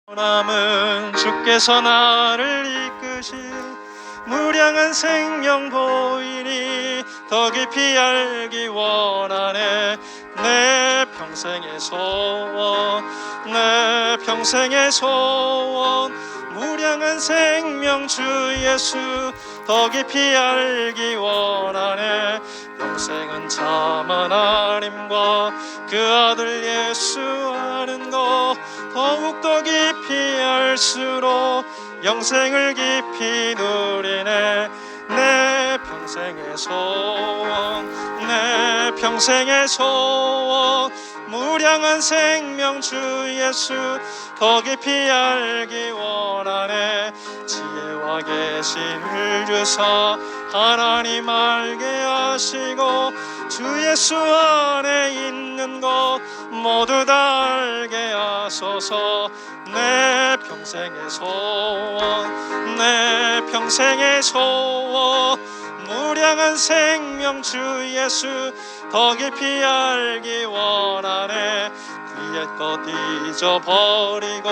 남은 주께서 나를 이끄신 무량한 생명 보이니 더 깊이 알기 원하네. 내 평생의 소원, 내 평생의 소원, 무량한 생명 주 예수 더 깊이 알기 원하네. 영생은 참 하나님과 그 아들 예수 아는 것 더욱더 깊이 알수록 영생을 깊이 누리네. 내 평생의 소원, 내 평생의 소원, 무량한 생명 주 예수 더 깊이 알기 원하네. 지혜와 계시를 주사 하나님 알게 하시고 주 예수 안에 있는 것 모두 다 알게 하소서. 내 평생의 소원, 내 평생의 소원, 무량한 생명 주 예수 더 깊이 알기 원하네. 뒤에 것 잊어버리고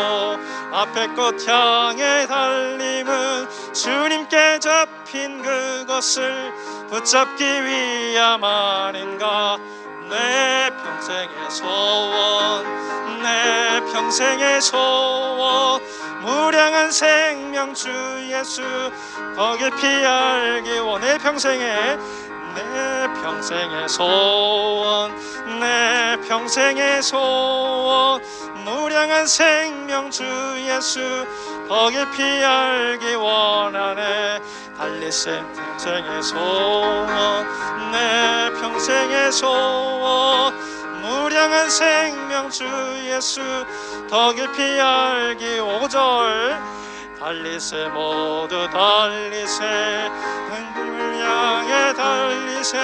앞에 것 향해 달림은 주님께 잡힌 그것을 붙잡기 위함 아닌가. 내 평생의 소원, 내 평생의 소원, 무량한 생명 주 예수 더 깊이 알기 원해. 내 평생의 소원, 내 평생의 소원, 무량한 생명 주 예수 더 깊이 알기 원하네. 달리세 평생의 소원, 내 평생의 소원, 무량한 생명 주 예수 더 깊이 알기. 5절 달리세 모두 달리세 하늘을 향해 달리세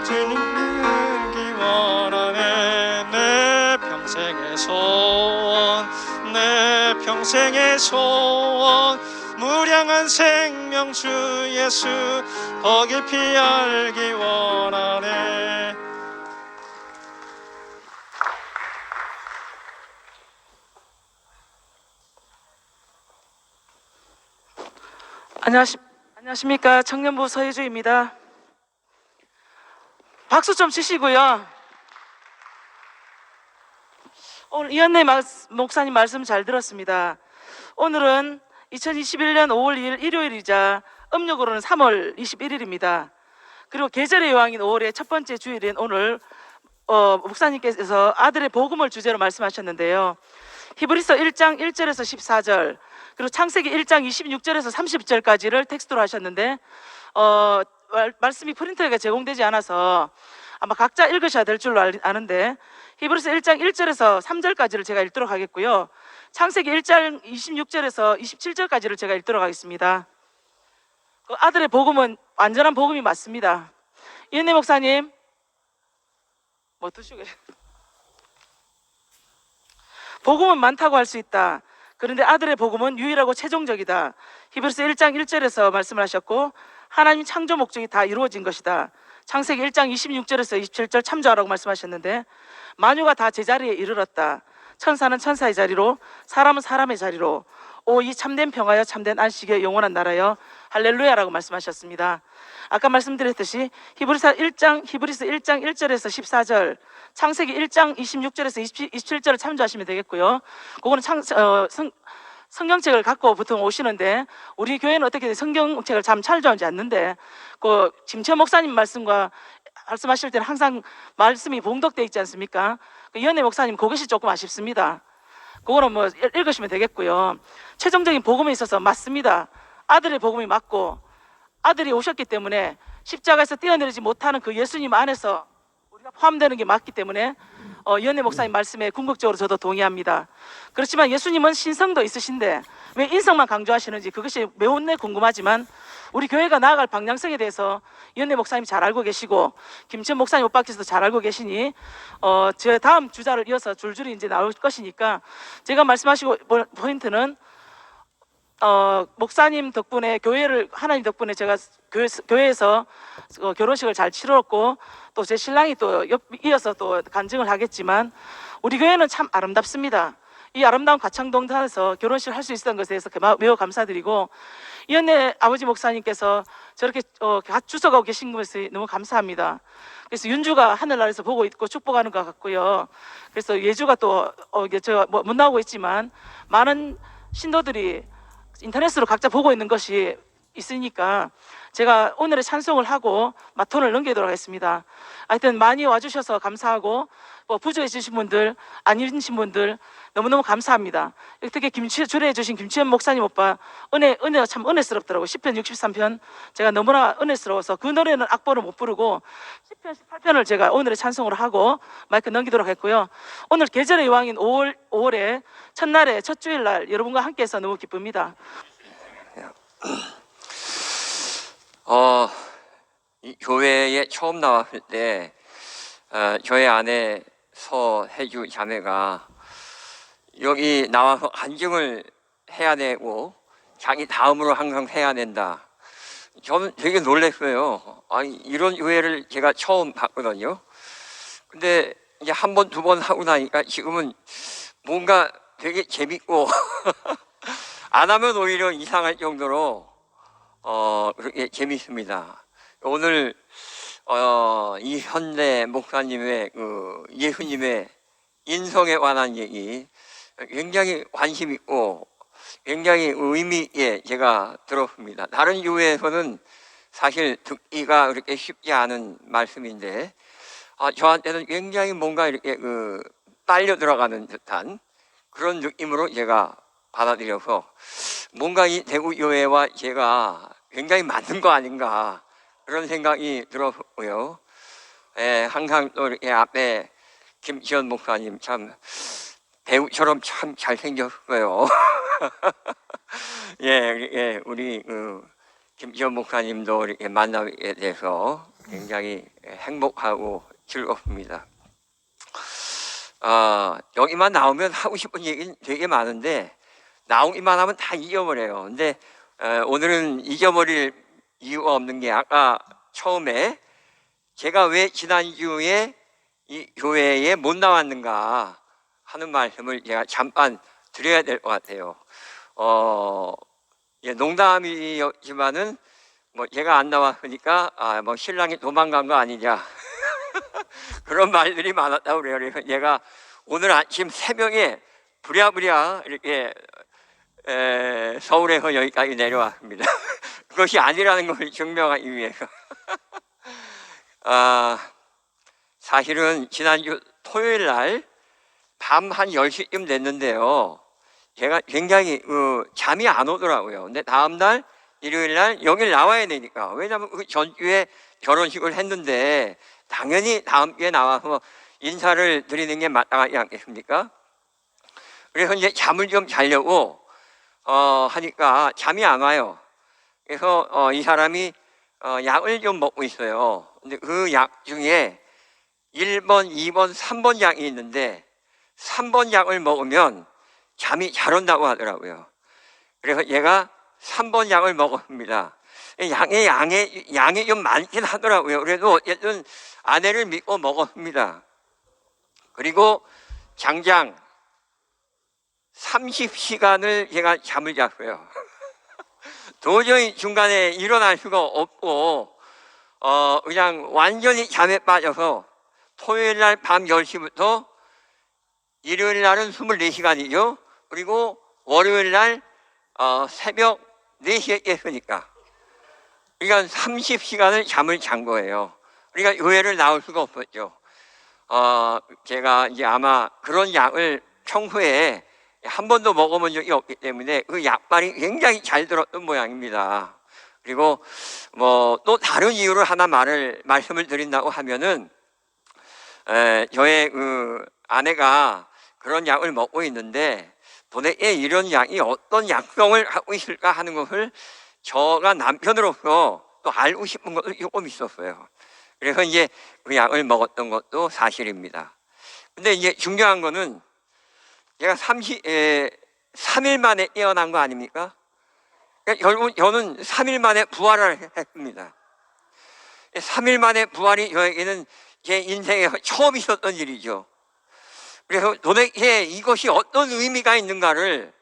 주님을 알기 원하네. 내 평생의 소원, 내 평생의 소원, 무량한 생명 주 예수 더 깊이 알기 원하네. 안녕하십니까. 청년부 서혜주입니다. 박수 좀 치시고요. 오늘 이현래 목사님 말씀 잘 들었습니다. 오늘은 2021년 5월 2일 일요일이자 음력으로는 3월 21일입니다. 그리고 계절의 여왕인 5월의 첫 번째 주일인 오늘 목사님께서 아들의 복음을 주제로 말씀하셨는데요. 히브리서 1장 1절에서 14절, 그리고 창세기 1장 26절에서 30절까지를 텍스트로 하셨는데 말씀이 프린터가 제공되지 않아서 아마 각자 읽으셔야 될 줄로 아는데, 히브리서 1장 1절에서 3절까지를 제가 읽도록 하겠고요. 창세기 1장 26절에서 27절까지를 제가 읽도록 하겠습니다. 그 아들의 복음은 완전한 복음이 맞습니다. 이은혜 목사님 뭐 드시고 계세요? 복음은 많다고 할 수 있다. 그런데 아들의 복음은 유일하고 최종적이다. 히브리서 1장 1절에서 말씀을 하셨고, 하나님 창조 목적이 다 이루어진 것이다. 창세기 1장 26절에서 27절 참조하라고 말씀하셨는데, 만유가 다 제자리에 이르렀다. 천사는 천사의 자리로, 사람은 사람의 자리로, 오 이 참된 평화여 참된 안식의 영원한 나라여 할렐루야라고 말씀하셨습니다. 아까 말씀드렸듯이 히브리서 1장 1절에서 14절, 창세기 1장 26절에서 27절을 참조하시면 되겠고요. 그거는 성경책을 갖고 보통 오시는데, 우리 교회는 어떻게 성경책을 참 참조하지 않는데, 그 김채 목사님 말씀과 말씀하실 때는 항상 말씀이 봉독되어 있지 않습니까? 그 이현애 목사님 그것이 조금 아쉽습니다. 그거는 뭐 읽으시면 되겠고요. 최종적인 복음에 있어서 맞습니다. 아들의 복음이 맞고, 아들이 오셨기 때문에 십자가에서 뛰어내리지 못하는 그 예수님 안에서 우리가 포함되는 게 맞기 때문에 이현애 목사님 말씀에 궁극적으로 저도 동의합니다. 그렇지만 예수님은 신성도 있으신데 왜 인성만 강조하시는지 그것이 매우 궁금하지만, 우리 교회가 나아갈 방향성에 대해서 이현애 목사님 잘 알고 계시고, 김천 목사님 오빠께서도 잘 알고 계시니 제 다음 주자를 이어서 줄줄이 이제 나올 것이니까, 제가 말씀하시고 포인트는 목사님 덕분에, 하나님 덕분에 제가 교회에서 결혼식을 잘 치렀고, 또 제 신랑이 또 이어서 또 간증을 하겠지만, 우리 교회는 참 아름답습니다. 이 아름다운 가창동산에서 결혼식을 할 수 있었던 것에 대해서 매우 감사드리고, 이은혜 아버지 목사님께서 저렇게 주석하고 계신 것이 너무 감사합니다. 그래서 윤주가 하늘나라에서 보고 있고 축복하는 것 같고요. 그래서 예주가 또 제가 못 나오고 있지만 많은 신도들이 인터넷으로 각자 보고 있는 것이 있으니까 제가 오늘의 찬송을 하고 마톤을 넘기도록 하겠습니다. 하여튼 많이 와주셔서 감사하고, 부조해 주신 분들, 아니신 분들 너무너무 감사합니다. 특히 주례해 주신 김치현 목사님 오빠 은혜가 참 은혜스럽더라고요. 10편 63편 제가 너무나 은혜스러워서 그 노래는 악보를 못 부르고 10편 18편을 제가 오늘의 찬송으로 하고 마이크 넘기도록 했고요. 오늘 계절의 여왕인 5월의 첫날에 첫 주일날 여러분과 함께해서 너무 기쁩니다. 이 교회에 처음 나왔을 때 저희 아내 서혜주 자매가 여기 나와서 간증을 해야 되고 자기 다음으로 항상 해야 된다. 저는 되게 놀랐어요. 아니, 이런 교회를 제가 처음 봤거든요. 근데 이제 한 번, 두 번 하고 나니까 지금은 뭔가 되게 재밌고 안 하면 오히려 이상할 정도로 그렇게 재밌습니다. 오늘 이현대 목사님의 예수님의 인성에 관한 얘기 굉장히 관심 있고 굉장히 의미 있게 제가 들었습니다. 다른 교회에서는 사실 듣기가 그렇게 쉽지 않은 말씀인데 저한테는 굉장히 뭔가 이렇게 빨려 들어가는 듯한 그런 느낌으로 제가 받아들여서 뭔가 이 대구교회와 제가 굉장히 맞는 거 아닌가 그런 생각이 들었고요. 항상 또 이렇게 앞에 김지현 목사님 참 배우처럼 참 잘생겼어요. 예, 우리 김지현 목사님도 이렇게 만나게 돼서 굉장히 행복하고 즐겁습니다. 여기만 나오면 하고 싶은 얘기는 되게 많은데 나오기만 하면 다 잊어버려요. 근데 오늘은 잊어버릴 이유가 없는 게 아까 처음에 제가 왜 지난주에 이 교회에 못 나왔는가 하는 말씀을 제가 잠깐 드려야 될 것 같아요. 농담이었지만은 뭐 제가 안 나왔으니까 뭐 신랑이 도망간 거 아니냐 그런 말들이 많았다고 그래요. 그래서 제가 오늘 아침 새벽에 부랴부랴 이렇게 서울에서 여기까지 내려왔습니다. 그것이 아니라는 것을 증명하기 위해서. 사실은 지난주 토요일 날 밤 한 10시쯤 됐는데요. 제가 굉장히 잠이 안 오더라고요. 근데 다음날 일요일 날 여길 나와야 되니까, 왜냐하면 그 전주에 결혼식을 했는데 당연히 다음 주에 나와서 인사를 드리는 게 마땅하지 않겠습니까? 그래서 이제 잠을 좀 자려고 하니까 잠이 안 와요. 그래서 이 사람이 약을 좀 먹고 있어요. 근데 그 약 중에 1번, 2번, 3번 약이 있는데 3번 약을 먹으면 잠이 잘 온다고 하더라고요. 그래서 얘가 3번 약을 먹었습니다. 양이 좀 많긴 하더라고요. 그래도 어쨌든 아내를 믿고 먹었습니다. 그리고 장장 30시간을 제가 잠을 잤어요. 도저히 중간에 일어날 수가 없고 그냥 완전히 잠에 빠져서 토요일 날 밤 10시부터 일요일 날은 24시간이죠. 그리고 월요일 날 새벽 4시에 깼으니까 그러니까 30시간을 잠을 잔 거예요. 그러니까 교회를 나올 수가 없었죠. 제가 이제 아마 그런 약을 평소에 한 번도 먹어본 적이 없기 때문에 그 약발이 굉장히 잘 들었던 모양입니다. 그리고 뭐 또 다른 이유를 하나 말씀을 드린다고 하면은 저의 그 아내가 그런 약을 먹고 있는데 도대체 이런 약이 어떤 약성을 갖고 있을까 하는 것을 저가 남편으로서 또 알고 싶은 것도 조금 있었어요. 그래서 이제 그 약을 먹었던 것도 사실입니다. 근데 이제 중요한 거는 제가 3일 만에 깨어난 거 아닙니까? 그러니까 결국 저는 3일 만에 부활을 했습니다. 3일 만에 부활이 저에게는 제 인생에서 처음 있었던 일이죠. 그래서 도대체 이것이 어떤 의미가 있는가를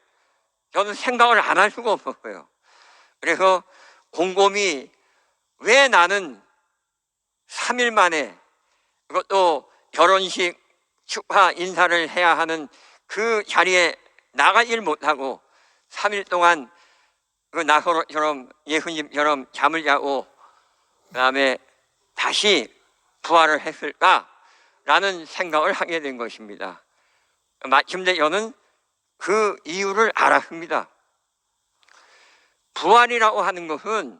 저는 생각을 안 할 수가 없었어요. 그래서 곰곰이 왜 나는 3일 만에, 그것도 결혼식 축하 인사를 해야 하는 그 자리에 나가질 못하고 3일 동안 그 나사로처럼 예수님처럼 잠을 자고 그다음에 다시 부활을 했을까라는 생각을 하게 된 것입니다. 마침내 저는 그 이유를 알았습니다. 부활이라고 하는 것은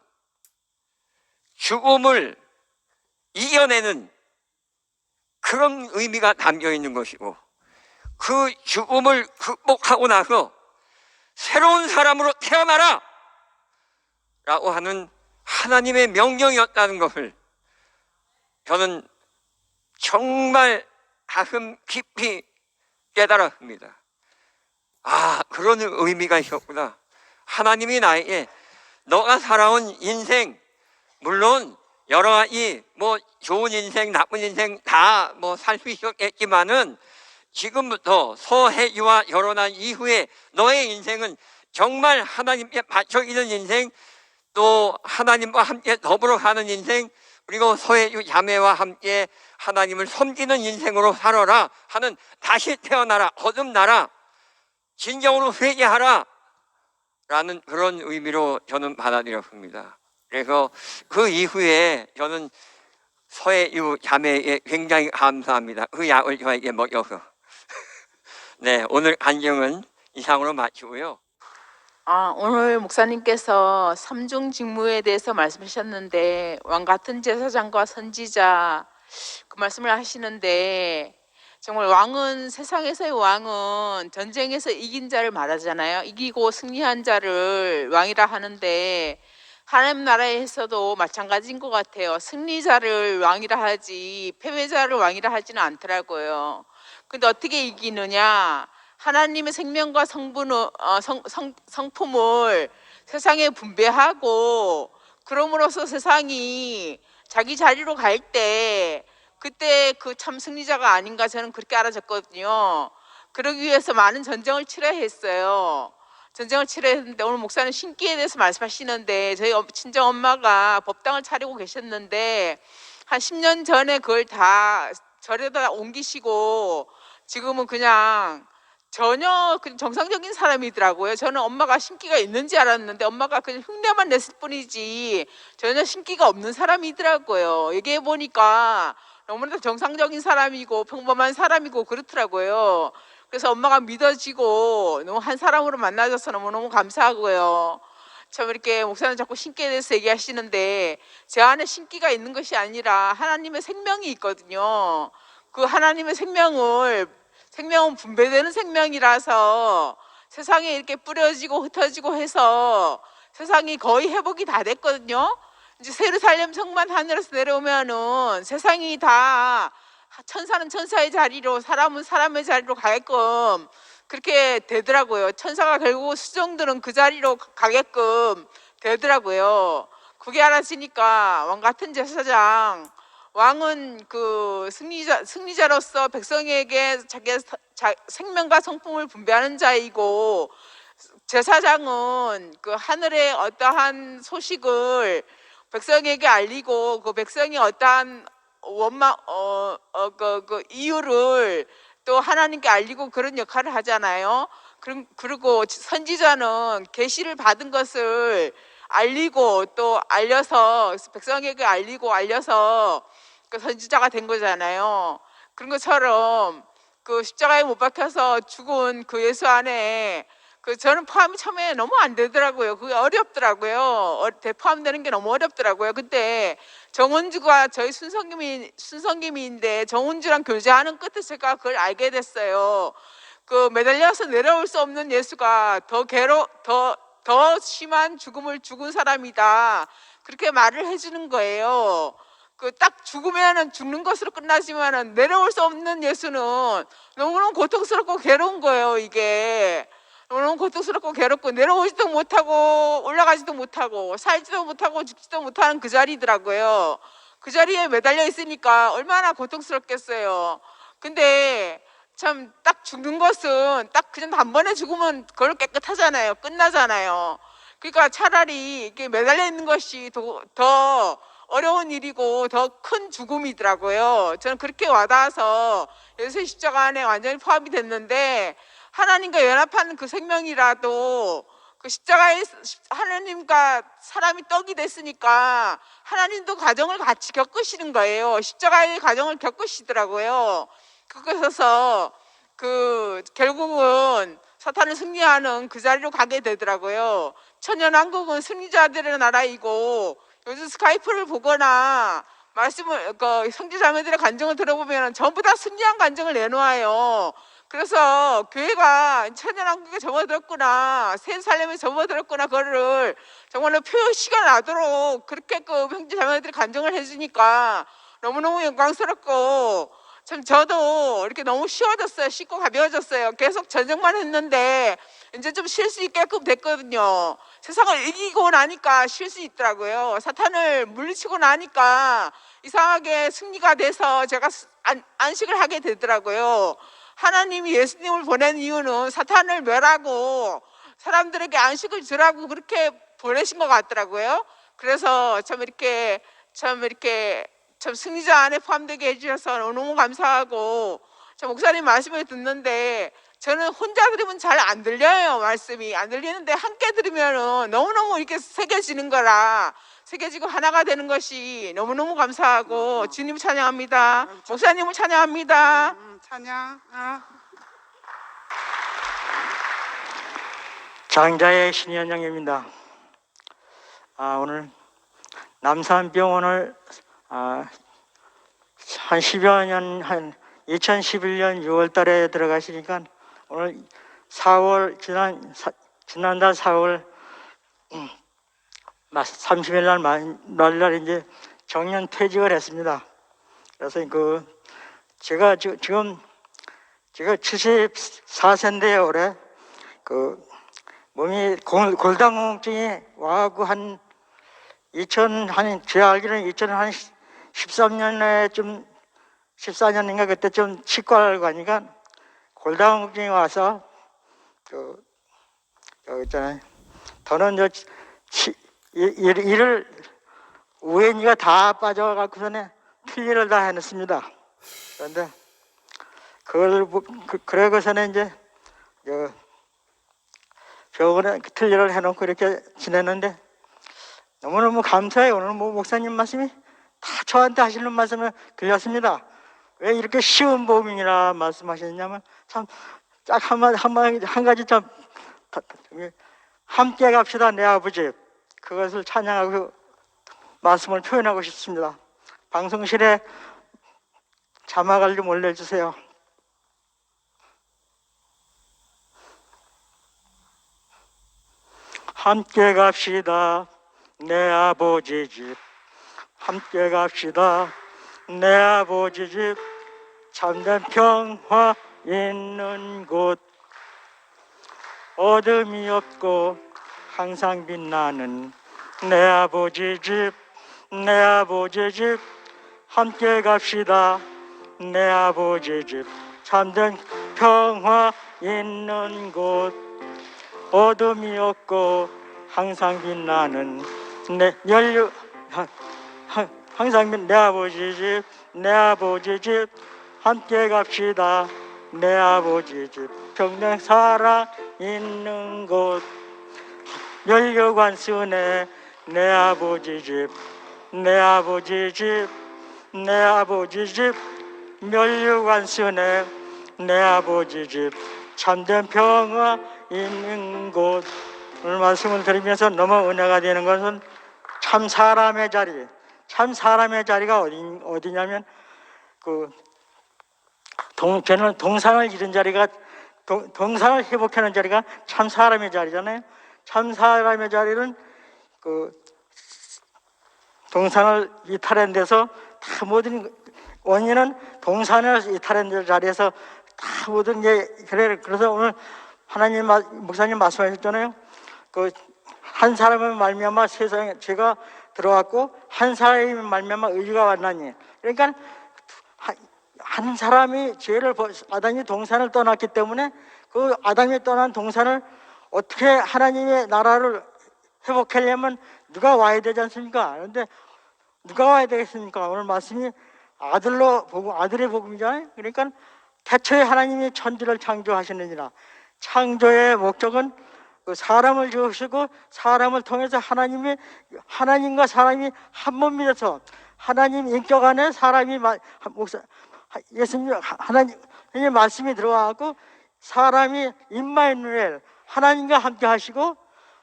죽음을 이겨내는 그런 의미가 담겨 있는 것이고, 그 죽음을 극복하고 나서 새로운 사람으로 태어나라! 라고 하는 하나님의 명령이었다는 것을 저는 정말 가슴 깊이 깨달았습니다. 아, 그런 의미가 있었구나. 하나님이 나에게 너가 살아온 인생, 물론 여러 가지 뭐 좋은 인생, 나쁜 인생 다 뭐 살 수 있었겠지만은 지금부터 서혜주와 결혼한 이후에 너의 인생은 정말 하나님께 바쳐 있는 인생, 또 하나님과 함께 더불어 가는 인생, 그리고 서혜주 자매와 함께 하나님을 섬기는 인생으로 살아라 하는, 다시 태어나라, 거듭나라, 진정으로 회개하라 라는 그런 의미로 저는 받아들였습니다. 그래서 그 이후에 저는 서혜주 자매에게 굉장히 감사합니다. 그 약을 저에게 먹여서. 네, 오늘 간증은 이상으로 마치고요. 오늘 목사님께서 삼중 직무에 대해서 말씀하셨는데, 왕 같은 제사장과 선지자 그 말씀을 하시는데, 정말 왕은, 세상에서의 왕은 전쟁에서 이긴 자를 말하잖아요. 이기고 승리한 자를 왕이라 하는데, 하나님 나라에서도 마찬가지인 것 같아요. 승리자를 왕이라 하지 패배자를 왕이라 하지는 않더라고요. 근데 어떻게 이기느냐? 하나님의 생명과 성품을 세상에 분배하고, 그럼으로써 세상이 자기 자리로 갈 때 그때 그 참 승리자가 아닌가, 저는 그렇게 알아졌거든요. 그러기 위해서 많은 전쟁을 치러야 했어요. 전쟁을 치러야 했는데, 오늘 목사님 신기에 대해서 말씀하시는데, 저희 친정 엄마가 법당을 차리고 계셨는데 한 10년 전에 그걸 다 절에다 옮기시고 지금은 그냥 전혀 정상적인 사람이더라고요. 저는 엄마가 신기가 있는지 알았는데 엄마가 그냥 흉내만 냈을 뿐이지 전혀 신기가 없는 사람이더라고요. 얘기해 보니까 너무나도 정상적인 사람이고 평범한 사람이고 그렇더라고요. 그래서 엄마가 믿어지고 너무 한 사람으로 만나줘서 너무너무 감사하고요. 참 이렇게 목사님 자꾸 신기에 대해서 얘기하시는데, 제 안에 신기가 있는 것이 아니라 하나님의 생명이 있거든요. 그 하나님의 생명은 분배되는 생명이라서 세상에 이렇게 뿌려지고 흩어지고 해서 세상이 거의 회복이 다 됐거든요. 이제 예루살렘 성만 하늘에서 내려오면은 세상이 다 천사는 천사의 자리로, 사람은 사람의 자리로 가게끔 그렇게 되더라고요. 천사가 결국 수종들은 그 자리로 가게끔 되더라고요. 그게 알아지니까 왕 같은 제사장, 왕은 그 승리자로서 백성에게 자기의 생명과 성품을 분배하는 자이고, 제사장은 그 하늘의 어떠한 소식을 백성에게 알리고, 그 백성이 어떠한 그 이유를 또 하나님께 알리고 그런 역할을 하잖아요. 그리고 선지자는 계시를 받은 것을 알리고 또 알려서 백성에게 알리고 알려서 그 선지자가 된 거잖아요. 그런 것처럼 그 십자가에 못 박혀서 죽은 그 예수 안에 저는 포함이 처음에 너무 안 되더라고요. 그게 어렵더라고요. 포함되는 게 너무 어렵더라고요. 그때 정은주가 저희 순성김인데 정은주랑 교제하는 끝에 제가 그걸 알게 됐어요. 그 매달려서 내려올 수 없는 예수가 더 심한 죽음을 죽은 사람이다. 그렇게 말을 해주는 거예요. 그 딱 죽으면은 죽는 것으로 끝나지만은 내려올 수 없는 예수는 너무너무 고통스럽고 괴로운 거예요. 이게. 너무 고통스럽고 괴롭고 내려오지도 못하고 올라가지도 못하고 살지도 못하고 죽지도 못하는 그 자리더라고요. 그 자리에 매달려 있으니까 얼마나 고통스럽겠어요. 근데 참 딱 죽는 것은 딱 그냥 단번에 죽으면 그걸 깨끗하잖아요. 끝나잖아요. 그러니까 차라리 이게 매달려 있는 것이 더 어려운 일이고 더 큰 죽음이더라고요. 저는 그렇게 와닿아서 예수의 십자가 안에 완전히 포함이 됐는데, 하나님과 연합하는 그 생명이라도 그 십자가에 하나님과 사람이 떡이 됐으니까 하나님도 과정을 같이 겪으시는 거예요. 십자가의 과정을 겪으시더라고요. 그것에서 결국은 사탄을 승리하는 그 자리로 가게 되더라고요. 천연왕국은 승리자들의 나라이고, 요즘 스카이프를 보거나 말씀을 성지자매들의 간증을 들어보면 전부 다 승리한 간증을 내놓아요. 그래서 교회가 천연왕국에 접어들었구나, 새 살렘에 접어들었구나, 그거를 정말로 표시가 나도록 그렇게 형제자매들이 간증을 해주니까 너무너무 영광스럽고, 참 저도 이렇게 너무 쉬워졌어요. 쉽고 가벼워졌어요. 계속 전쟁만 했는데 이제 좀 쉴 수 있게끔 됐거든요. 세상을 이기고 나니까 쉴 수 있더라고요. 사탄을 물리치고 나니까 이상하게 승리가 돼서 제가 안식을 하게 되더라고요. 하나님이 예수님을 보낸 이유는 사탄을 멸하고 사람들에게 안식을 주라고 그렇게 보내신 것 같더라고요. 그래서 참 승리자 안에 포함되게 해주셔서 너무 감사하고, 목사님 말씀을 듣는데 저는 혼자 들으면 잘 안 들려요. 말씀이 안 들리는데 함께 들으면 너무너무 이렇게 새겨지는 거라, 새겨지고 하나가 되는 것이 너무너무 감사하고 주님 찬양합니다. 목사님을 찬양합니다. 찬양. 장자의 신현영입니다. 오늘 남산병원을 한 10여 년, 한 2011년 6월 달에 들어가시니까 오늘 4월, 지난달 4월 30일 날 이제 정년 퇴직을 했습니다. 그래서 제가 지금 74세인데요, 올해. 몸이 골다공증이 와갖고 제가 알기로는 2013년에 14년인가 그때쯤 치과를 가니까 골다공증이 와서 여기 있잖아요. 더는 일을 우연히가 다 빠져갖고서는 필리를 다 해냈습니다. 그런데 그러고서는 이제 병원에 틀리를 해놓고 이렇게 지냈는데 너무너무 감사해요. 오늘 목사님 말씀이 다 저한테 하시는 말씀을 들렸습니다. 왜 이렇게 쉬운 복음이라 말씀하셨냐면 참 딱 한 가지 참 함께 갑시다 내 아버지, 그것을 찬양하고 말씀을 표현하고 싶습니다. 방송실에 자막을 좀 올려주세요. 함께 갑시다 내 아버지 집, 함께 갑시다 내 아버지 집, 참된 평화 있는 곳, 어둠이 없고 항상 빛나는 내 아버지 집, 내 아버지 집, 함께 갑시다 내 아버지 집, 참된 평화 있는 곳, 어둠이 없고 항상 빛나는 항상 내 아버지 집, 내 아버지 집, 함께 갑시다 내 아버지 집, 평생 사랑 있는 곳, 연료관 순에 내 아버지 집, 내 아버지 집, 내 아버지 집, 면류관 순에 내 아버지 집, 참된 평화 있는 곳. 오늘 말씀을 드리면서 너무 은혜가 되는 것은 참 사람의 자리, 참 사람의 자리가 어디냐면 저는 동상을 잃은 자리가, 동상을 회복하는 자리가 참 사람의 자리잖아요. 참 사람의 자리는 동상을 이탈한 데서 다 모든 원인은 동상을 이탈한 자리에서 다 모든 게 그래요. 그래서 오늘 하나님 목사님 말씀하셨잖아요. 한 사람을 말미암아 세상에 죄가 들어왔고 한 사람이 말미암아 의가 왔나니. 그러니까 한 사람이 아담이 동산을 떠났기 때문에 그 아담이 떠난 동산을 어떻게 하나님의 나라를 회복하려면 누가 와야 되지 않습니까? 그런데 누가 와야 되겠습니까? 오늘 말씀이 아들의 복음이잖아요. 그러니까 태초에 하나님이 천지를 창조하시느니라. 창조의 목적은 그 사람을 지으시고 사람을 통해서 하나님과 사람이 한 몸이 돼서 하나님 인격 안에 사람이 예수님 하나님의 말씀이 들어와갖고 사람이 임마누엘 하나님과 함께 하시고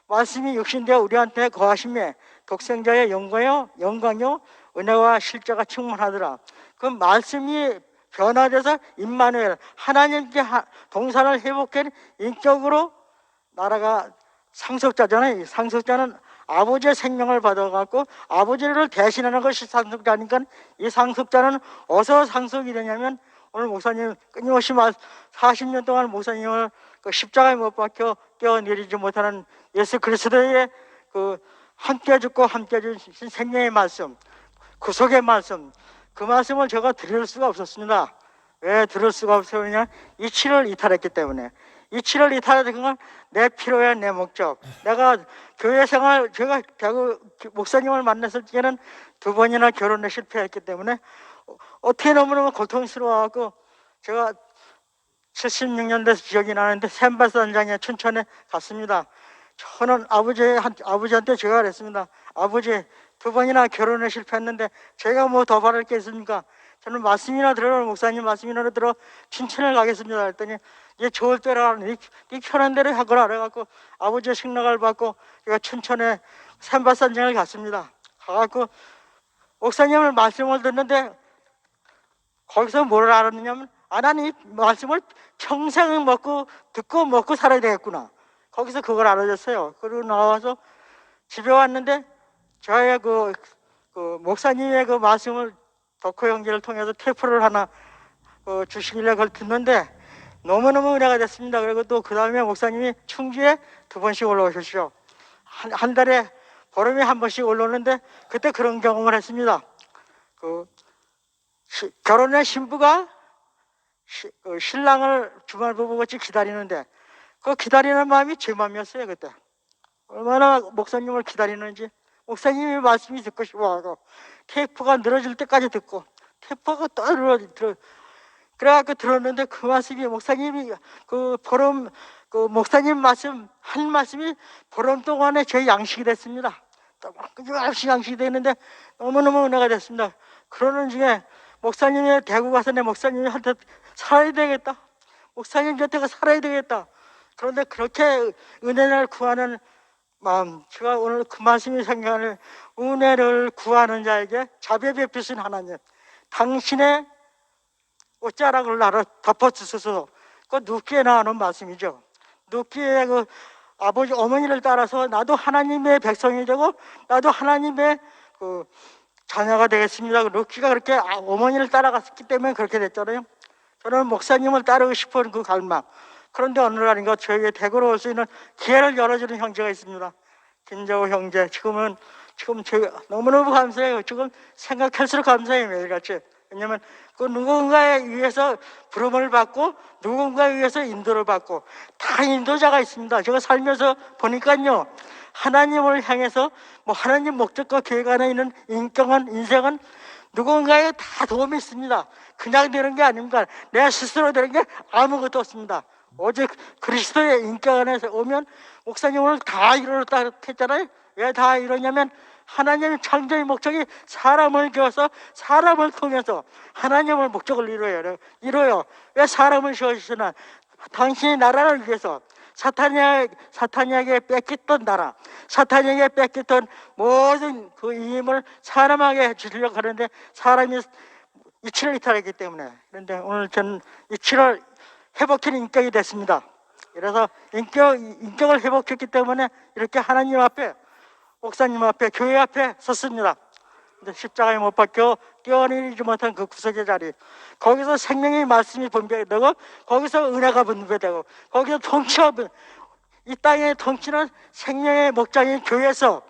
말씀이 육신되어 우리한테 거하심에 독생자의 영광요 은혜와 실제가 충만하더라. 그 말씀이 변화돼서 임마누엘 하나님께 동산을 회복한 인격으로 나라가 상속자잖아요. 상속자는 아버지의 생명을 받아갖고 아버지를 대신하는 것이 상속자니까 이 상속자는 어디서 상속이 되냐면 오늘 목사님 끊임없이 40년 동안 목사님을 그 십자가에 못 박혀 뛰어내리지 못하는 예수 그리스도의 그 함께 죽고 함께 주신 생명의 말씀, 구속의 말씀, 그 말씀을 제가 들을 수가 없었습니다. 왜 들을 수가 없었느냐? 이치를 이탈했기 때문에. 이치를 이탈했던 건 내 필요야, 내 목적. 내가 교회 생활, 제가 대구 목사님을 만났을 때는 2번이나 결혼에 실패했기 때문에 어떻게 너무너무 고통스러워하고 제가 76년대 기억이 나는데 샘바산장에 춘천에 갔습니다. 저는 아버지한테 제가 그랬습니다. 아버지 2번이나 결혼에 실패했는데 제가 뭐 더 바랄 게 있습니까? 저는 말씀이나 들으러 목사님 말씀이나 들어 춘천을 가겠습니다. 했더니 이제 좋을 때라 네 편한 대로 하거라 그래갖고 아버지의 승낙을 받고 제가 춘천에 샘바산장을 갔습니다. 가갖고 목사님을 말씀을 듣는데 거기서 뭘 알았느냐면 하나님 말씀을 평생 듣고 먹고 살아야 되겠구나. 거기서 그걸 알아줬어요. 그리고 나와서 집에 왔는데 저의 그 목사님의 그 말씀을 덕호 형제를 통해서 테이프를 하나 주시길래 그걸 듣는데 너무너무 은혜가 됐습니다. 그리고 또 그 다음에 목사님이 충주에 2번씩 올라오셨죠. 한 달에 보름에 한 번씩 올라오는데 그때 그런 경험을 했습니다. 결혼한 신부가 신랑을 주말부부같이 기다리는데 그 기다리는 마음이 제 마음이었어요. 그때 얼마나 목사님을 기다리는지 목사님이 말씀이 듣고 싶어하고 테이프가 늘어질 때까지 듣고 테이프가 또 그래갖고 들었는데 그 말씀이 목사님이 목사님 말씀 한 말씀이 보름 동안에 제 양식이 됐습니다. 끊임없이 양식이 됐는데 너무너무 은혜가 됐습니다. 그러는 중에 목사님이 대구 가서 내 목사님한테 살아야 되겠다. 목사님 곁에 살아야 되겠다. 그런데 그렇게 은혜를 구하는 마음, 제가 오늘 그 말씀이 생각하는 은혜를 구하는 자에게 자비 베푸신 하나님, 당신의 옷자락을 나를 덮어주소서. 그 누기에 나오는 말씀이죠. 누기의 그 아버지 어머니를 따라서 나도 하나님의 백성이 되고 나도 하나님의 그 자녀가 되겠습니다. 루키가 그렇게 어머니를 따라갔기 때문에 그렇게 됐잖아요. 저는 목사님을 따르고 싶은 그 갈망. 그런데 어느 날인가 저에게 대구로 올 수 있는 기회를 열어주는 형제가 있습니다. 김재호 형제. 지금 제가 너무너무 감사해요. 지금 생각할수록 감사해요, 매일같이. 왜냐면 그 누군가에 의해서 부름을 받고 누군가에 의해서 인도를 받고 다 인도자가 있습니다. 제가 살면서 보니까요. 하나님을 향해서 하나님 목적과 계획 안에 있는 인생은 누군가에 다 도움이 있습니다. 그냥 되는 게 아닙니다. 내 스스로 되는 게 아무것도 없습니다. 오직 그리스도의 인격 안에서 오면 목사님 오늘 다 이루었다 했잖아요. 왜 다 이러냐면 하나님의 창조의 목적이 사람을 지어서 사람을 통해서 하나님의 목적을 이루어요. 왜 사람을 지으시나? 당신의 나라를 위해서 사탄에게 뺏겼던 나라, 사탄에게 뺏겼던 모든 그 힘을 사람에게 주려고 하는데 사람이 이치를 이탈했기 때문에. 그런데 오늘 저는 이치를 회복한 인격이 됐습니다. 그래서 인격을 회복했기 때문에 이렇게 하나님 앞에, 목사님 앞에, 교회 앞에 섰습니다. 근데 십자가에 못 박혀 뛰어내리지 못한 그 구석의 자리, 거기서 생명의 말씀이 분배되고 거기서 은혜가 분배되고 거기서 통치가 이 땅의 통치는 생명의 목장인 교회에서,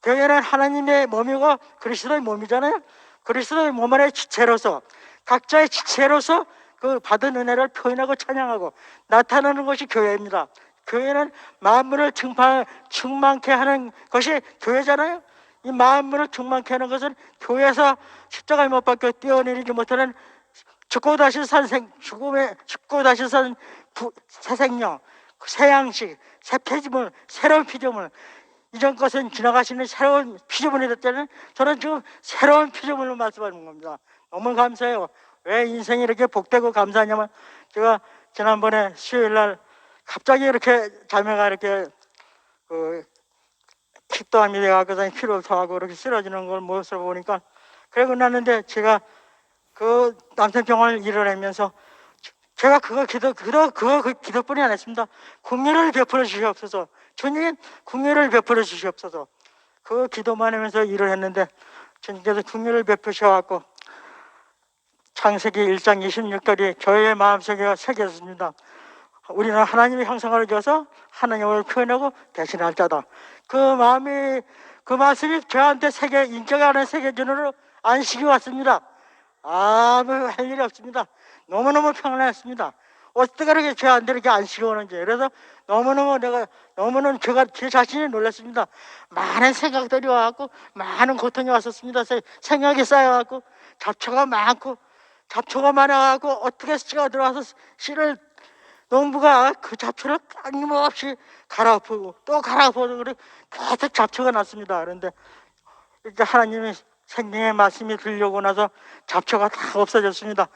교회는 하나님의 몸이고 그리스도의 몸이잖아요. 그리스도의 몸 안의 지체로서 각자의 지체로서 그 받은 은혜를 표현하고 찬양하고 나타나는 것이 교회입니다. 교회는 만물을 충만케 하는 것이 교회잖아요. 이 만물을 충만케 하는 것은 교회에서 십자가에 못 박혀 뛰어내리지 못하는 죽고 다시 산 죽고 다시 산 새 생명, 새 양식, 새 피조물, 새로운 피조물. 이전 것은 지나가시는 새로운 피조물이 됐다는, 저는 지금 새로운 피조물로 말씀하는 겁니다. 너무 감사해요. 왜 인생이 이렇게 복되고 감사하냐면, 제가 지난번에 수요일 날 갑자기 이렇게 자매가 이렇게 킥도함이 돼가지고 피로토하고 이렇게 쓰러지는 걸 모습을 보니까, 그러고 났는데 제가 그 남편병원을 일어나면서 제가 그 기도뿐이 안 했습니다. 국민을 베풀어 주시옵소서. 주님, 국민을 베풀어 주시옵소서. 그 기도만 하면서 일을 했는데 주님께서 국민을 베푸셔갖고 창세기 1장 26절이 저의 마음속에 새겼습니다. 우리는 하나님의 형상을 지어서 하나님을 표현하고 대신할 자다. 그 말씀이 저한테 인격 안에 새겨지는 안식이 왔습니다. 아무 할 일이 없습니다. 너무너무 평안했습니다. 어떻게 그렇게 저한테 이렇게 안식이 오는지. 그래서 너무너무 제가 제 자신이 놀랐습니다. 많은 생각들이 와갖고 많은 고통이 왔었습니다. 생각이 쌓여갖고 잡초가 많아갖고 어떻게 씨가 들어와서 씨를 농부가 그 잡초를 끊임없이 갈아엎고 또 갈아엎어도 그래 계속 잡초가 났습니다. 그런데 이제 하나님의 생명의 말씀이 들려오고 나서 잡초가 다 없어졌습니다.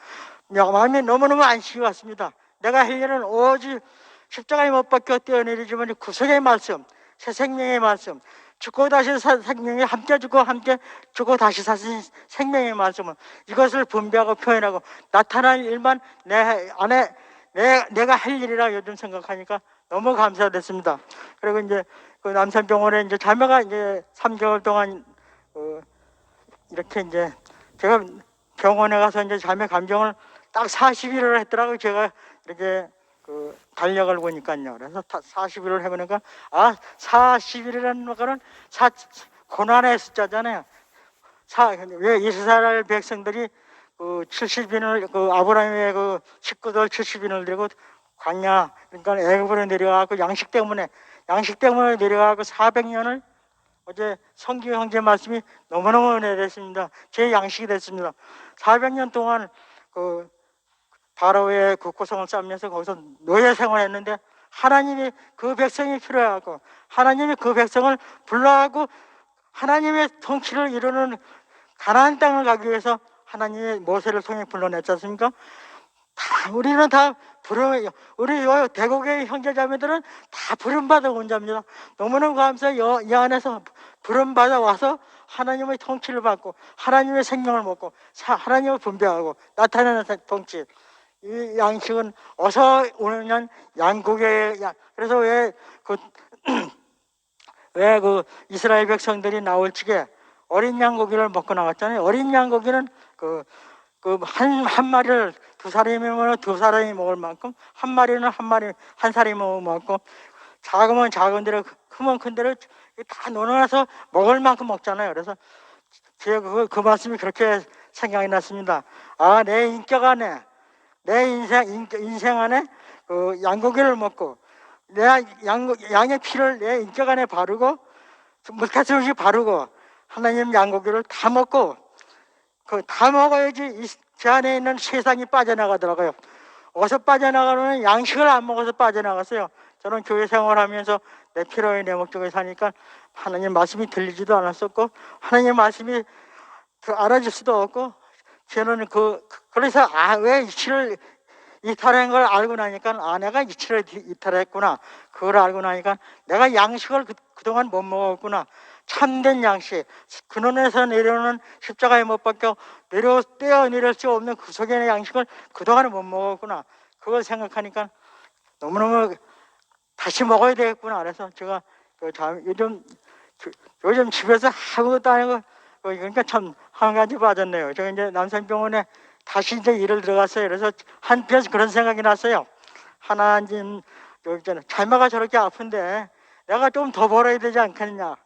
마음이 너무너무 안식이 왔습니다. 내가 할 일은 오직 십자가에 못 박혀 뛰어내리지만 구속의 말씀, 새 생명의 말씀, 죽고 다시 산 생명이 함께 죽고 다시 사신 생명의 말씀은 이것을 분배하고 표현하고 나타날 일만 내 안에 내가 할 일이라 요즘 생각하니까 너무 감사됐습니다. 그리고 이제 그 남산병원에 이제 자매가 이제 3개월 동안 이렇게 이제 제가 병원에 가서 이제 자매 감정을 딱 40일을 했더라고요. 제가 이렇게 달력을 보니까요. 그래서 40일을 해보니까 40일이라는 거는 고난의 숫자잖아요. 왜 이스라엘 백성들이 70인을 아브라함의 식구들 70인을 데리고 광야, 그러니까 애굽으로 내려가고 양식 때문에 내려가고 400년을 어제 성규 형제 말씀이 너무너무 은혜됐습니다. 제 양식이 됐습니다. 400년 동안 바로의 국고성을 쌓으면서 거기서 노예 생활했는데 하나님이 그 백성이 필요하고 하나님이 그 백성을 불러가고 하나님의 통치를 이루는 가나안 땅을 가기 위해서 하나님의 모세를 통해 불러냈지 않습니까? 우리는 다 우리 대국의 형제자매들은 다 부름받아 온 자입니다. 너무너무 감사해요. 이 안에서 부름받아 와서 하나님의 통치를 받고 하나님의 생명을 먹고 하나님을 분배하고 나타내는 통치. 이 양식은 어서 오는 양국의 그래서 왜 이스라엘 백성들이 나올 적에 어린 양고기를 먹고 나왔잖아요. 어린 양고기는 한 마리를 두 사람이 먹을 만큼 한 마리는 한 사람이 먹을 만큼 작으면 작은 대로 크면 큰 대로 다 넣어놔서 먹을 만큼 먹잖아요. 그래서 제가 그 말씀이 그렇게 생각이 났습니다. 내 인격 안에 내 인생 안에 양고기를 먹고 양의 피를 내 인격 안에 바르고 물가스 없이 바르고 하나님 양고기를 다 먹고 다 먹어야지 제 안에 있는 세상이 빠져나가더라고요. 어디서 빠져나가는 양식을 안 먹어서 빠져나갔어요. 저는 교회 생활하면서 내 필요에 내 목적에 사니까 하나님 말씀이 들리지도 않았었고 하나님 말씀이 알아줄 수도 없고 저는 그래서 왜 이치를 이탈한 걸 알고 나니까 내가 이치를 이탈했구나. 그걸 알고 나니까 내가 양식을 그동안 못 먹었구나. 참된 양식, 근원에서 내려오는 십자가에 못 박혀 떼어내릴 수 없는 구속의 양식을 그동안 못 먹었구나. 그걸 생각하니까 너무너무 다시 먹어야 되겠구나. 그래서 제가 요즘 집에서 아무것도 안 하고 그러니까 참 한 가지 빠졌네요. 제가 이제 남산병원에 다시 이제 일을 들어갔어요. 그래서 한편 그런 생각이 났어요. 하나님, 자매가 저렇게 아픈데 내가 좀 더 벌어야 되지 않겠냐.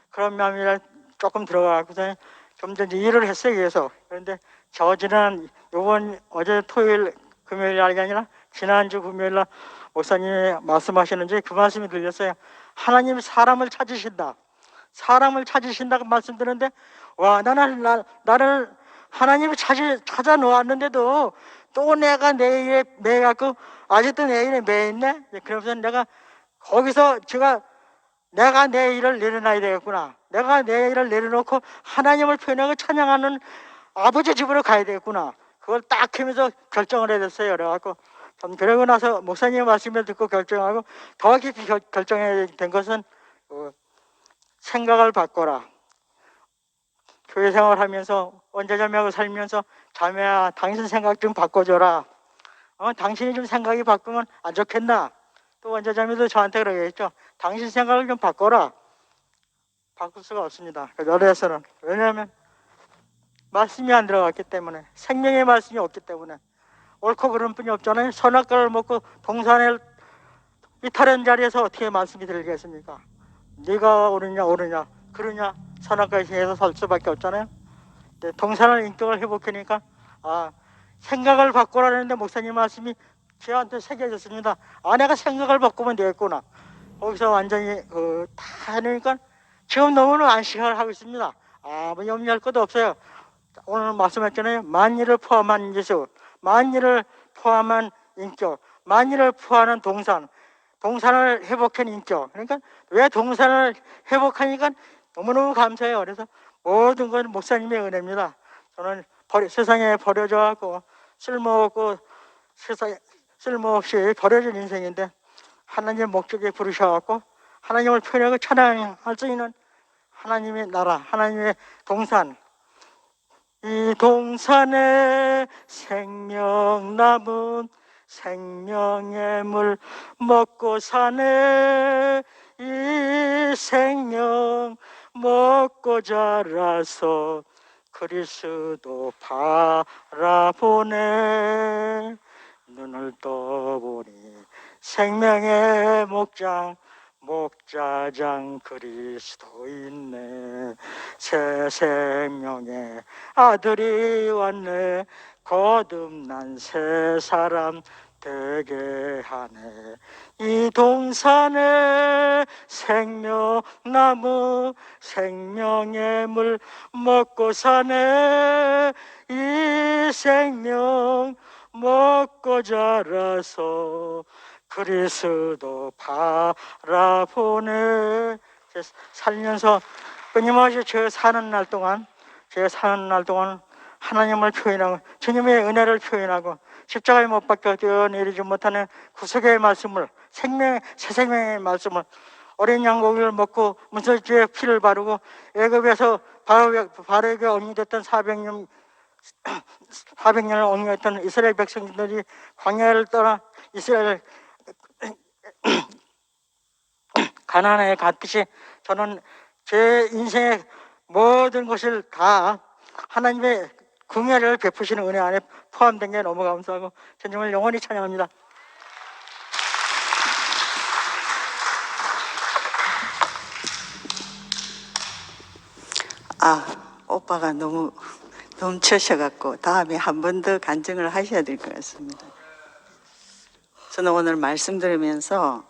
그런 마음이 조금 들어가고서 좀 전에 일을 했어요. 계속. 그런데 요번 어제 토요일 금요일 날이 아니라 지난주 금요일 날 목사님이 말씀하시는지 그 말씀이 들렸어요. 하나님이 사람을 찾으신다. 사람을 찾으신다고 말씀드렸는데, 와, 나를 하나님이 찾아 놓았는데도 또 내가 내 일에 매갖고 아직도 내 일에 매 있네. 그러면서 내가 거기서 내가 내 일을 내려놔야 되겠구나. 내가 내 일을 내려놓고 하나님을 표현하고 찬양하는 아버지 집으로 가야 되겠구나. 그걸 딱 하면서 결정을 해야 됐어요. 그래갖고 그러고 나서 목사님의 말씀을 듣고 결정하고 더 깊이 결정해야 된 것은 생각을 바꿔라. 교회 생활하면서 원자자매하고 살면서 자매야, 당신 생각 좀 바꿔줘라. 당신이 좀 생각이 바꾸면 안 좋겠나? 또 원자자매도 저한테 그러겠죠. 당신 생각을 좀 바꿔라. 바꿀 수가 없습니다. 열애에서는. 왜냐하면 말씀이 안 들어갔기 때문에, 생명의 말씀이 없기 때문에. 옳고 그른 뿐이 없잖아요. 선악과를 먹고 동산을 이탈한 자리에서 어떻게 말씀이 들리겠습니까? 네가 옳으냐 그러냐 선악과에 행해서 살 수밖에 없잖아요. 동산을 인격을 회복하니까 생각을 바꾸라는데 목사님 말씀이 저한테 새겨졌습니다. 내가 생각을 바꾸면 되겠구나. 거기서 완전히 다 해놓으니까 지금 너무나 안식을 하고 있습니다. 뭐 염려할 것도 없어요. 오늘 말씀했잖아요. 만일을 포함한 예수, 만일을 포함한 인격, 만일을 포함한 동산을 회복한 인격. 그러니까 왜 동산을 회복하니까 너무너무 감사해요. 그래서 모든 건 목사님의 은혜입니다. 저는 세상에 버려져갖고 쓸모없고 세상에 쓸모없이 버려진 인생인데 하나님의 목적에 부르셔갖고 하나님을 표현하고 찬양할 수 있는 하나님의 나라, 하나님의 동산. 이 동산에 생명 남은 생명의 물 먹고 사네. 이 생명 먹고 자라서 그리스도 바라보네. 눈을 떠보니 생명의 목자장 그리스도 있네. 새 생명의 아들이 왔네. 거듭난 새 사람 되게 하네. 이 동산에 생명나무 생명의 물 먹고 사네. 이 생명 먹고 자라서 그리스도 바라보네. 살면서 끊임없이 제가 사는 날 동안 하나님을 표현하고 주님의 은혜를 표현하고 십자가에 못 박혀 뛰어내리지 못하는 구속의 말씀을 새 생명의 말씀을 어린 양고기를 먹고 문설주에 피를 바르고 애굽에서 바로에게 옹립됐던 400년을 옹립했던 이스라엘 백성들이 광야를 떠나 이스라엘 가나안에 갔듯이 저는 제 인생의 모든 것을 다 하나님의 긍휼을 베푸시는 은혜 안에 포함된 게 너무 감사하고 주님을 영원히 찬양합니다. 오빠가 너무 넘쳐셔갖고 다음에 한 번 더 간증을 하셔야 될 것 같습니다. 저는 오늘 말씀 들으면서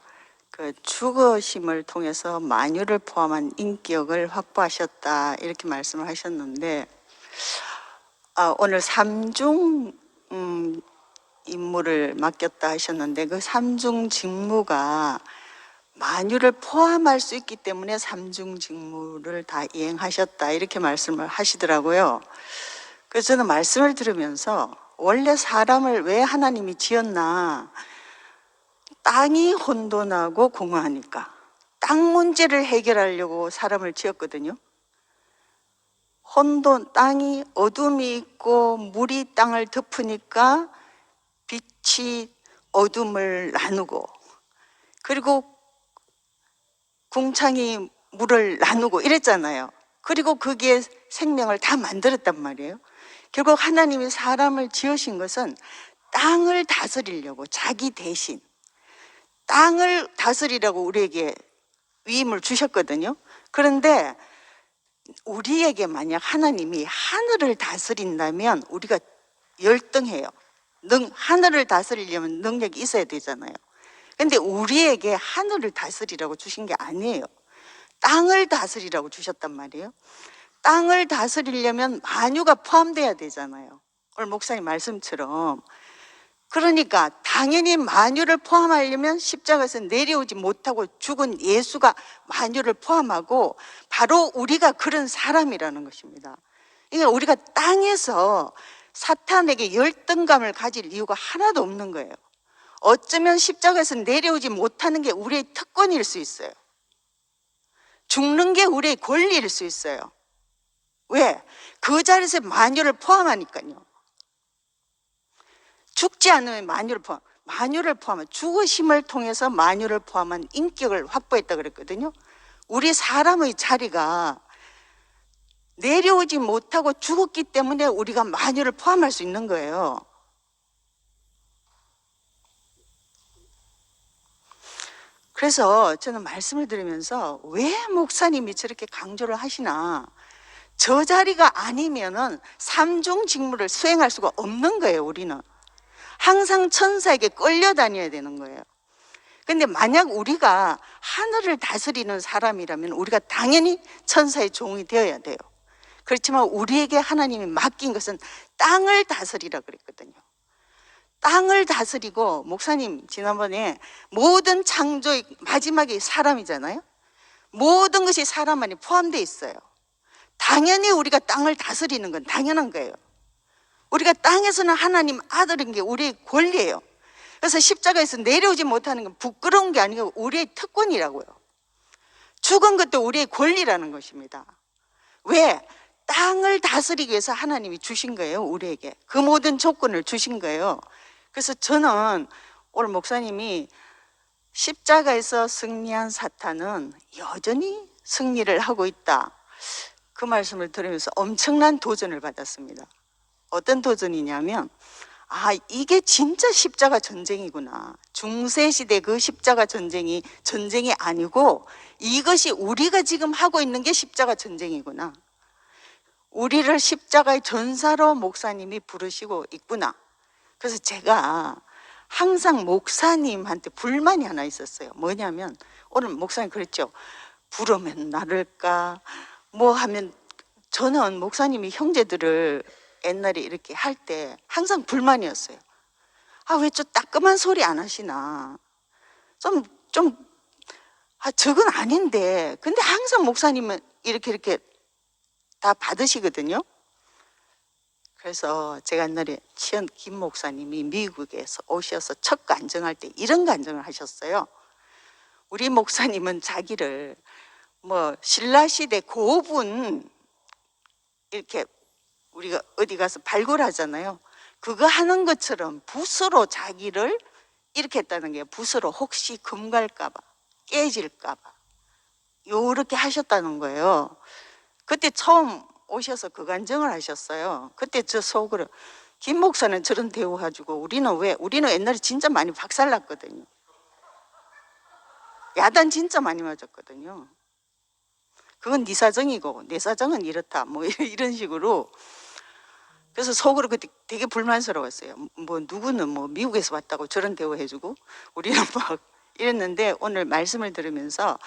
그 죽으심을 통해서 만유를 포함한 인격을 확보하셨다 이렇게 말씀을 하셨는데 오늘 삼중 임무를 맡겼다 하셨는데 그 삼중 직무가 만유를 포함할 수 있기 때문에 삼중 직무를 다 이행하셨다 이렇게 말씀을 하시더라고요. 그래서 저는 말씀을 들으면서 원래 사람을 왜 하나님이 지었나, 땅이 혼돈하고 공허하니까 땅 문제를 해결하려고 사람을 지었거든요. 땅이 어둠이 있고 물이 땅을 덮으니까 빛이 어둠을 나누고, 그리고 궁창이 물을 나누고 이랬잖아요. 그리고 거기에 생명을 다 만들었단 말이에요. 결국 하나님이 사람을 지으신 것은 땅을 다스리려고, 자기 대신 땅을 다스리라고 우리에게 위임을 주셨거든요. 그런데 우리에게 만약 하나님이 하늘을 다스린다면 우리가 열등해요. 하늘을 다스리려면 능력이 있어야 되잖아요. 근데 우리에게 하늘을 다스리라고 주신 게 아니에요. 땅을 다스리라고 주셨단 말이에요. 땅을 다스리려면 만유가 포함돼야 되잖아요. 오늘 목사님 말씀처럼. 그러니까 당연히 만유를 포함하려면 십자가에서 내려오지 못하고 죽은 예수가 만유를 포함하고 바로 우리가 그런 사람이라는 것입니다. 그러니까 우리가 땅에서 사탄에게 열등감을 가질 이유가 하나도 없는 거예요. 어쩌면 십자가에서 내려오지 못하는 게 우리의 특권일 수 있어요. 죽는 게 우리의 권리일 수 있어요. 왜? 그 자리에서 만유를 포함하니까요. 죽지 않으면 만유를 포함한 죽으심을 통해서 만유를 포함한 인격을 확보했다 그랬거든요. 우리 사람의 자리가 내려오지 못하고 죽었기 때문에 우리가 만유를 포함할 수 있는 거예요. 그래서 저는 말씀을 들으면서 왜 목사님이 저렇게 강조를 하시나, 저 자리가 아니면은 삼중 직무를 수행할 수가 없는 거예요. 우리는 항상 천사에게 끌려다녀야 되는 거예요. 근데 만약 우리가 하늘을 다스리는 사람이라면 우리가 당연히 천사의 종이 되어야 돼요. 그렇지만 우리에게 하나님이 맡긴 것은 땅을 다스리라 그랬거든요. 땅을 다스리고, 목사님 지난번에 모든 창조의 마지막에 사람이잖아요. 모든 것이 사람 안에 포함되어 있어요. 당연히 우리가 땅을 다스리는 건 당연한 거예요. 우리가 땅에서는 하나님 아들인 게 우리의 권리예요. 그래서 십자가에서 내려오지 못하는 건 부끄러운 게 아니고 우리의 특권이라고요. 죽은 것도 우리의 권리라는 것입니다. 왜? 땅을 다스리기 위해서 하나님이 주신 거예요. 우리에게 그 모든 조건을 주신 거예요. 그래서 저는 오늘 목사님이 십자가에서 승리한 사탄은 여전히 승리를 하고 있다, 그 말씀을 들으면서 엄청난 도전을 받았습니다. 어떤 도전이냐면, 이게 진짜 십자가 전쟁이구나. 중세시대 그 십자가 전쟁이 아니고 이것이 우리가 지금 하고 있는 게 십자가 전쟁이구나. 우리를 십자가의 전사로 목사님이 부르시고 있구나. 그래서 제가 항상 목사님한테 불만이 하나 있었어요. 뭐냐면, 오늘 목사님 그랬죠. 부르면 나를까? 뭐 하면, 저는 목사님이 형제들을 옛날에 이렇게 할 때 항상 불만이었어요. 왜 저 따끔한 소리 안 하시나? 저건 아닌데. 근데 항상 목사님은 이렇게 다 받으시거든요. 그래서 제가 옛날에 치연 김 목사님이 미국에서 오셔서 첫 간증할 때 이런 간증을 하셨어요. 우리 목사님은 자기를 신라시대 고분 이렇게 우리가 어디 가서 발굴하잖아요. 그거 하는 것처럼 붓으로 자기를 이렇게 했다는 게, 붓으로 혹시 금 갈까봐, 깨질까봐 요렇게 하셨다는 거예요. 그때 처음 오셔서 그 간증을 하셨어요. 그때 저 속으로, 김 목사는 저런 대우해주고 우리는 옛날에 진짜 많이 박살났거든요. 야단 진짜 많이 맞았거든요. 그건 네 사정이고 내 사정은 이렇다, 이런 식으로. 그래서 속으로 그때 되게 불만스러웠어요. 누구는 미국에서 왔다고 저런 대우해주고 우리는 막 이랬는데, 오늘 말씀을 들으면서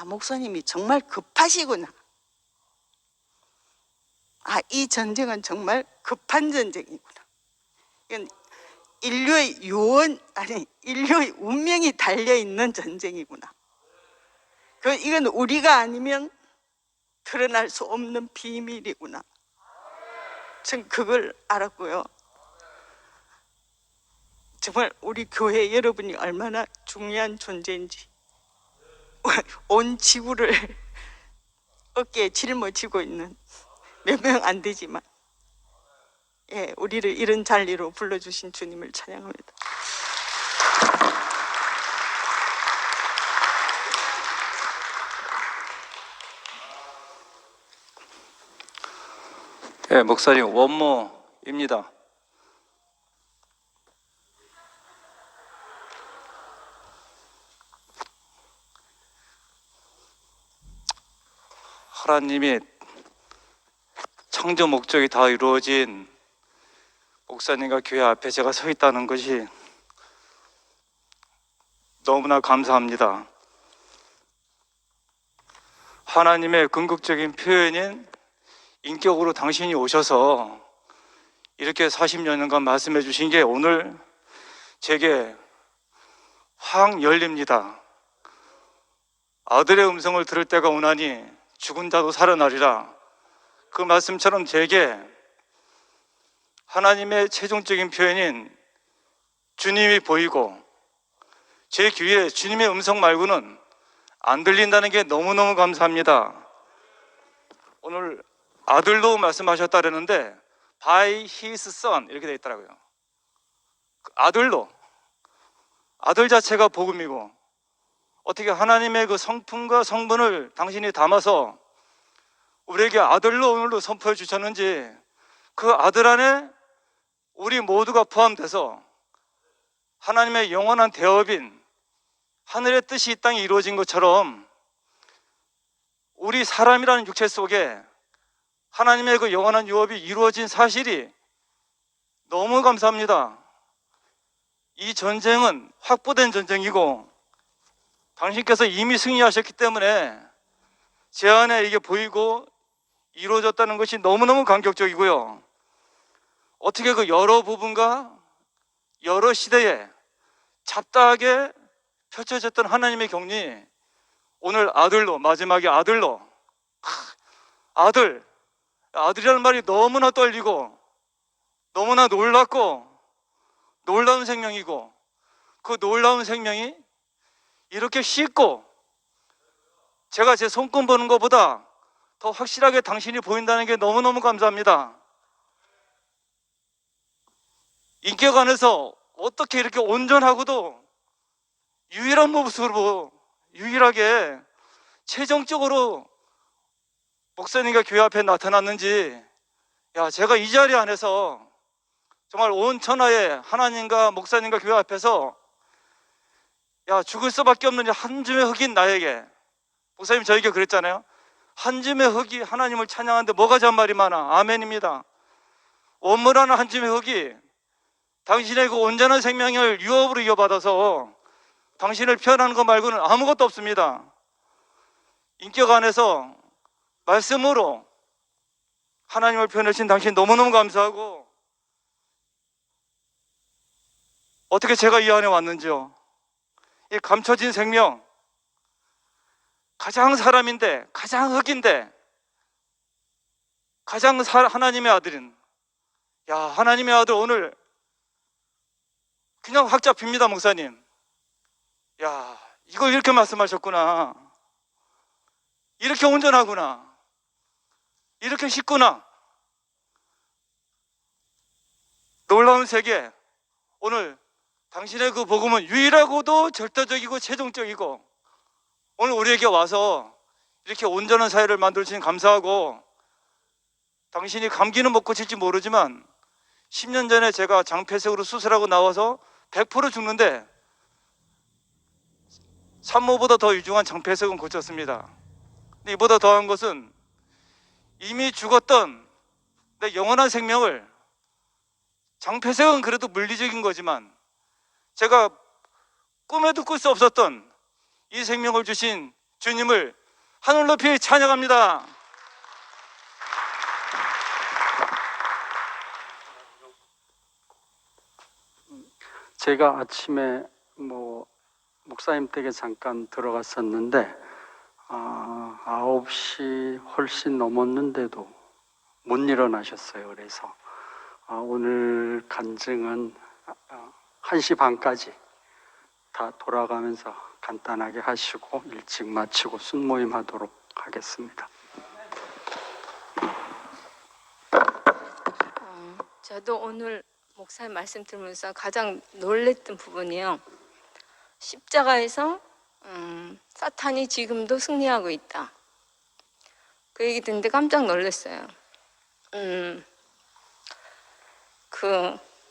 목사님이 정말 급하시구나. 이 전쟁은 정말 급한 전쟁이구나. 이건 인류의 인류의 운명이 달려있는 전쟁이구나. 이건 우리가 아니면 드러날 수 없는 비밀이구나. 전 그걸 알았고요. 정말 우리 교회 여러분이 얼마나 중요한 존재인지, 온 지구를 어깨에 짊어지고 있는, 몇 명 안 되지만, 우리를 이런 자리로 불러주신 주님을 찬양합니다. 목사님 원모입니다. 하나님이 창조 목적이 다 이루어진 목사님과 교회 앞에 제가 서 있다는 것이 너무나 감사합니다. 하나님의 궁극적인 표현인 인격으로 당신이 오셔서 이렇게 40여 년간 말씀해 주신 게 오늘 제게 확 열립니다. 아들의 음성을 들을 때가 오나니 죽은 자도 살아나리라. 그 말씀처럼 제게 하나님의 최종적인 표현인 주님이 보이고 제 귀에 주님의 음성 말고는 안 들린다는 게 너무너무 감사합니다. 오늘 아들로 말씀하셨다 그러는데 by his son 이렇게 되어 있더라고요. 아들로, 아들 자체가 복음이고 어떻게 하나님의 그 성품과 성분을 당신이 담아서 우리에게 아들로 오늘도 선포해 주셨는지 그 아들 안에 우리 모두가 포함돼서 하나님의 영원한 대업인 하늘의 뜻이 이 땅에 이루어진 것처럼 우리 사람이라는 육체 속에 하나님의 그 영원한 유업이 이루어진 사실이 너무 감사합니다. 이 전쟁은 확보된 전쟁이고 당신께서 이미 승리하셨기 때문에 제 안에 이게 보이고 이루어졌다는 것이 너무너무 감격적이고요. 어떻게 그 여러 부분과 여러 시대에 잡다하게 펼쳐졌던 하나님의 경륜이 오늘 아들로, 마지막에 아들로, 아들이라는 말이 너무나 떨리고 너무나 놀랍고 놀라운 생명이고 그 놀라운 생명이 이렇게 쉽고 제가 제 손금 보는 것보다 더 확실하게 당신이 보인다는 게 너무너무 감사합니다. 인격 안에서 어떻게 이렇게 온전하고도 유일한 모습으로 유일하게 최종적으로 목사님과 교회 앞에 나타났는지 제가 이 자리 안에서 정말 온 천하의 하나님과 목사님과 교회 앞에서 죽을 수밖에 없는 한 줌의 흙인 나에게 목사님 저에게 그랬잖아요. 한 줌의 흙이 하나님을 찬양하는데 뭐가 잔말이 많아. 아멘입니다. 원물하는 한 줌의 흙이 당신의 그 온전한 생명을 유업으로 이어받아서 당신을 표현하는 것 말고는 아무것도 없습니다. 인격 안에서 말씀으로 하나님을 표현하신 당신 너무너무 감사하고 어떻게 제가 이 안에 왔는지요. 이 감춰진 생명, 가장 사람인데 가장 흙인데 가장 하나님의 아들인 하나님의 아들 오늘 그냥 확 잡힙니다. 목사님, 이걸 이렇게 말씀하셨구나, 이렇게 온전하구나, 이렇게 쉽구나. 놀라운 세계, 오늘 당신의 그 복음은 유일하고도 절대적이고 최종적이고 오늘 우리에게 와서 이렇게 온전한 사회를 만들어주신 감사하고 당신이 감기는 못 고칠지 모르지만 10년 전에 제가 장폐색으로 수술하고 나와서 100% 죽는데 산모보다 더 유중한 장폐색은 고쳤습니다. 근데 이보다 더한 것은 이미 죽었던 내 영원한 생명을, 장폐색은 그래도 물리적인 거지만 제가 꿈에도 꿀 수 없었던 이 생명을 주신 주님을 하늘 높이 찬양합니다. 제가 아침에 목사님 댁에 잠깐 들어갔었는데 9시 훨씬 넘었는데도 못 일어나셨어요. 그래서 오늘 간증은 1시 반까지 다 돌아가면서 간단하게 하시고 일찍 마치고 순모임 하도록 하겠습니다. 저도 오늘 목사님 말씀 들으면서 가장 놀랬던 부분이요, 십자가에서 사탄이 지금도 승리하고 있다, 그 얘기 듣는데 깜짝 놀랐어요.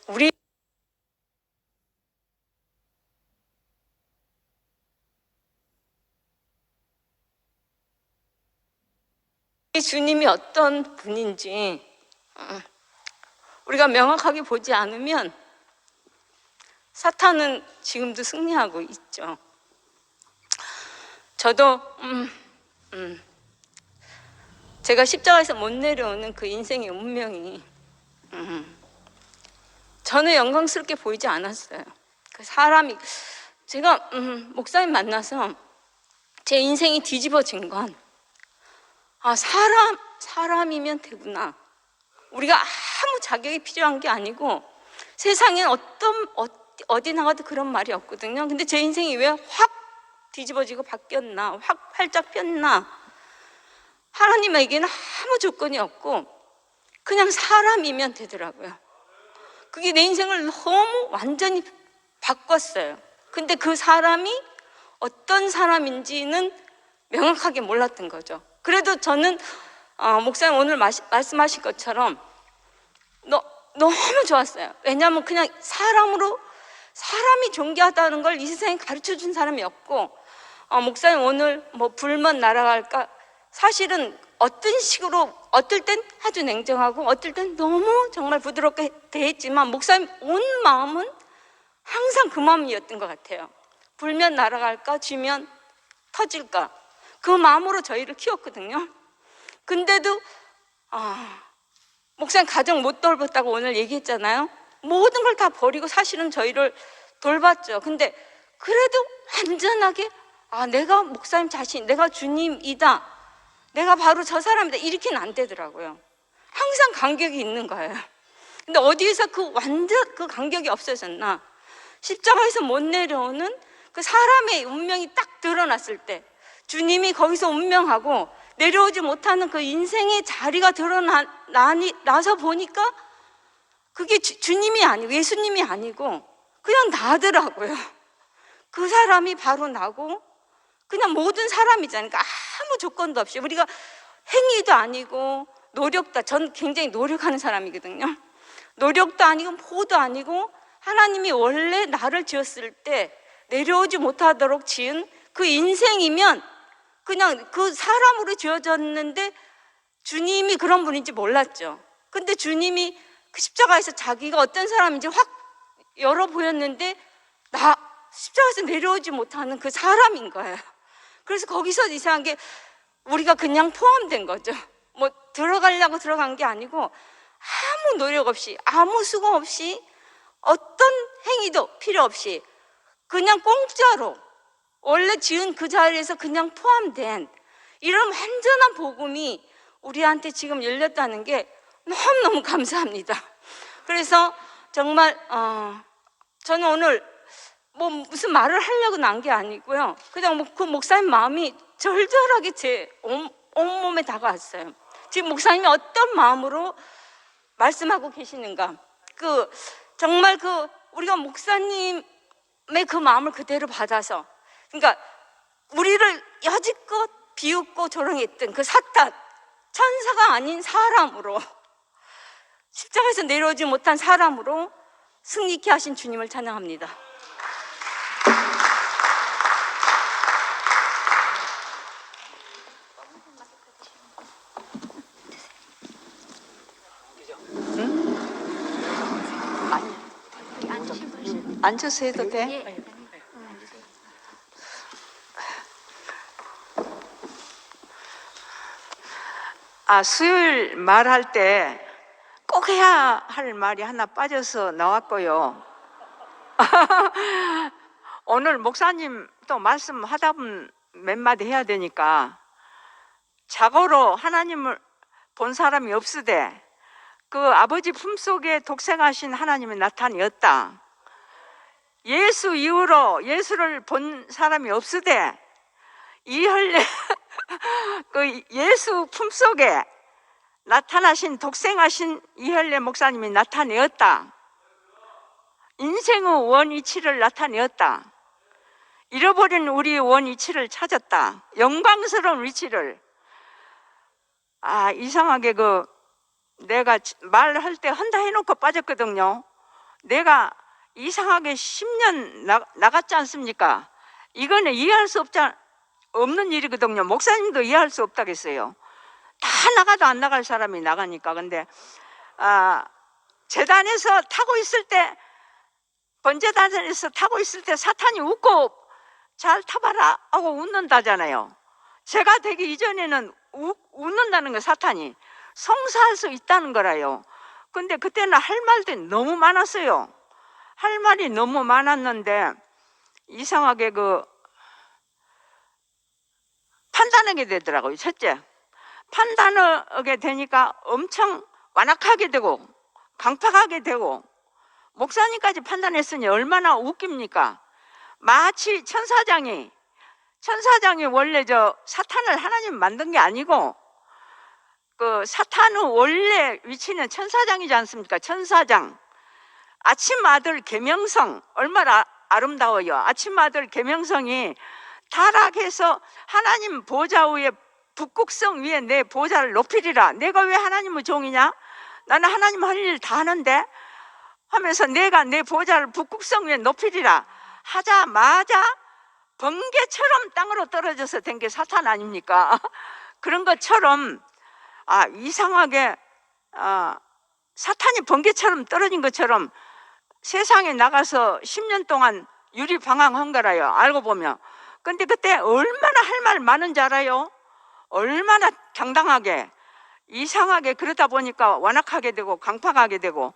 우리 이 주님이 어떤 분인지 우리가 명확하게 보지 않으면 사탄은 지금도 승리하고 있죠. 저도 제가 십자가에서 못 내려오는 그 인생의 운명이 저는 영광스럽게 보이지 않았어요. 그 사람이 제가 목사님 만나서 제 인생이 뒤집어진 건 사람이면 되구나. 우리가 아무 자격이 필요한 게 아니고 세상엔 어디 나가도 그런 말이 없거든요. 근데 제 인생이 왜 확 뒤집어지고 바뀌었나, 확 활짝 폈나? 하나님에게는 아무 조건이 없고 그냥 사람이면 되더라고요. 그게 내 인생을 너무 완전히 바꿨어요. 근데 그 사람이 어떤 사람인지는 명확하게 몰랐던 거죠. 그래도 저는 목사님 오늘 말씀하신 것처럼 너무 좋았어요. 왜냐하면 그냥 사람이 존귀하다는 걸 이 세상에 가르쳐 준 사람이 없고, 목사님 오늘 뭐 불면 날아갈까? 사실은 어떤 식으로 어떨 땐 아주 냉정하고 어떨 땐 너무 정말 부드럽게 대했지만 목사님 온 마음은 항상 그 마음이었던 것 같아요. 불면 날아갈까? 쥐면 터질까? 그 마음으로 저희를 키웠거든요. 근데도 목사님 가정 못 돌봤다고 오늘 얘기했잖아요. 모든 걸 다 버리고 사실은 저희를 돌봤죠. 근데 그래도 완전하게 내가 목사님 자신, 내가 주님이다, 내가 바로 저 사람이다, 이렇게는 안 되더라고요. 항상 간격이 있는 거예요. 근데 어디에서 완전 그 간격이 없어졌나? 십자가에서 못 내려오는 그 사람의 운명이 딱 드러났을 때, 주님이 거기서 운명하고 내려오지 못하는 그 인생의 자리가 드러나서 보니까 그게 주님이 아니고 예수님이 아니고 그냥 나더라고요. 그 사람이 바로 나고 그냥 모든 사람이잖아요. 그러니까 아무 조건도 없이, 우리가 행위도 아니고 전 굉장히 노력하는 사람이거든요. 노력도 아니고 뭐도 아니고 하나님이 원래 나를 지었을 때 내려오지 못하도록 지은 그 인생이면 그냥 그 사람으로 지어졌는데 주님이 그런 분인지 몰랐죠. 근데 주님이 그 십자가에서 자기가 어떤 사람인지 확 열어 보였는데 십자가에서 내려오지 못하는 그 사람인 거예요. 그래서 거기서 이상한 게 우리가 그냥 포함된 거죠. 뭐 들어가려고 들어간 게 아니고 아무 노력 없이, 아무 수고 없이, 어떤 행위도 필요 없이 그냥 공짜로 원래 지은 그 자리에서 그냥 포함된 이런 완전한 복음이 우리한테 지금 열렸다는 게 너무너무 감사합니다. 그래서 정말 저는 오늘 뭐 무슨 말을 하려고 난 게 아니고요. 그냥 그 목사님 마음이 절절하게 제 온몸에 다가왔어요. 지금 목사님이 어떤 마음으로 말씀하고 계시는가. 정말 우리가 목사님의 그 마음을 그대로 받아서, 그러니까 우리를 여지껏 비웃고 조롱했던 그 사탄, 천사가 아닌 사람으로, 십자가에서 내려오지 못한 사람으로 승리케 하신 주님을 찬양합니다. 앉아서 해도 돼? 수요일 말할 때 꼭 해야 할 말이 하나 빠져서 나왔고요. 오늘 목사님 또 말씀하다 보면 몇 마디 해야 되니까, 자고로 하나님을 본 사람이 없으되 그 아버지 품속에 독생하신 하나님이 나타내었다. 예수 이후로 예수를 본 사람이 없으되 이헐레 그 예수 품속에 나타나신 독생하신 이헐레 목사님이 나타내었다. 인생의 원이치를 나타내었다. 잃어버린 우리의 원이치를 찾았다. 영광스러운 위치를. 이상하게 내가 말할 때 한다 해놓고 빠졌거든요. 내가 이상하게 10년 나갔지 않습니까? 이거는 이해할 수 없는 일이거든요. 목사님도 이해할 수 없다겠어요. 다 나가도 안 나갈 사람이 나가니까. 근데 재단에서 타고 있을 때, 번제단에서 타고 있을 때 사탄이 웃고 잘 타봐라 하고 웃는다잖아요. 제가 되기 이전에는 웃는다는 거, 사탄이 성사할 수 있다는 거라요. 근데 그때는 할 말들이 너무 많았어요. 할 말이 너무 많았는데 이상하게 판단하게 되더라고요. 첫째, 판단하게 되니까 엄청 완악하게 되고 강팍하게 되고, 목사님까지 판단했으니 얼마나 웃깁니까? 마치 천사장이 원래 사탄을 하나님 만든 게 아니고, 그 사탄의 원래 위치는 천사장이지 않습니까? 천사장. 아침 아들 계명성, 얼마나 아름다워요. 아침 아들 계명성이 타락해서 하나님 보좌 위에, 북극성 위에 내 보좌를 높이리라. 내가 왜 하나님의 종이냐? 나는 하나님 할 일 다 하는데 하면서 내가 내 보좌를 북극성 위에 높이리라 하자마자 번개처럼 땅으로 떨어져서 된 게 사탄 아닙니까? 그런 것처럼 이상하게 사탄이 번개처럼 떨어진 것처럼 세상에 나가서 10년 동안 유리방황한 거라요, 알고 보면. 근데 그때 얼마나 할 말 많은지 알아요? 얼마나 당당하게. 이상하게 그러다 보니까 완악하게 되고 강팍하게 되고,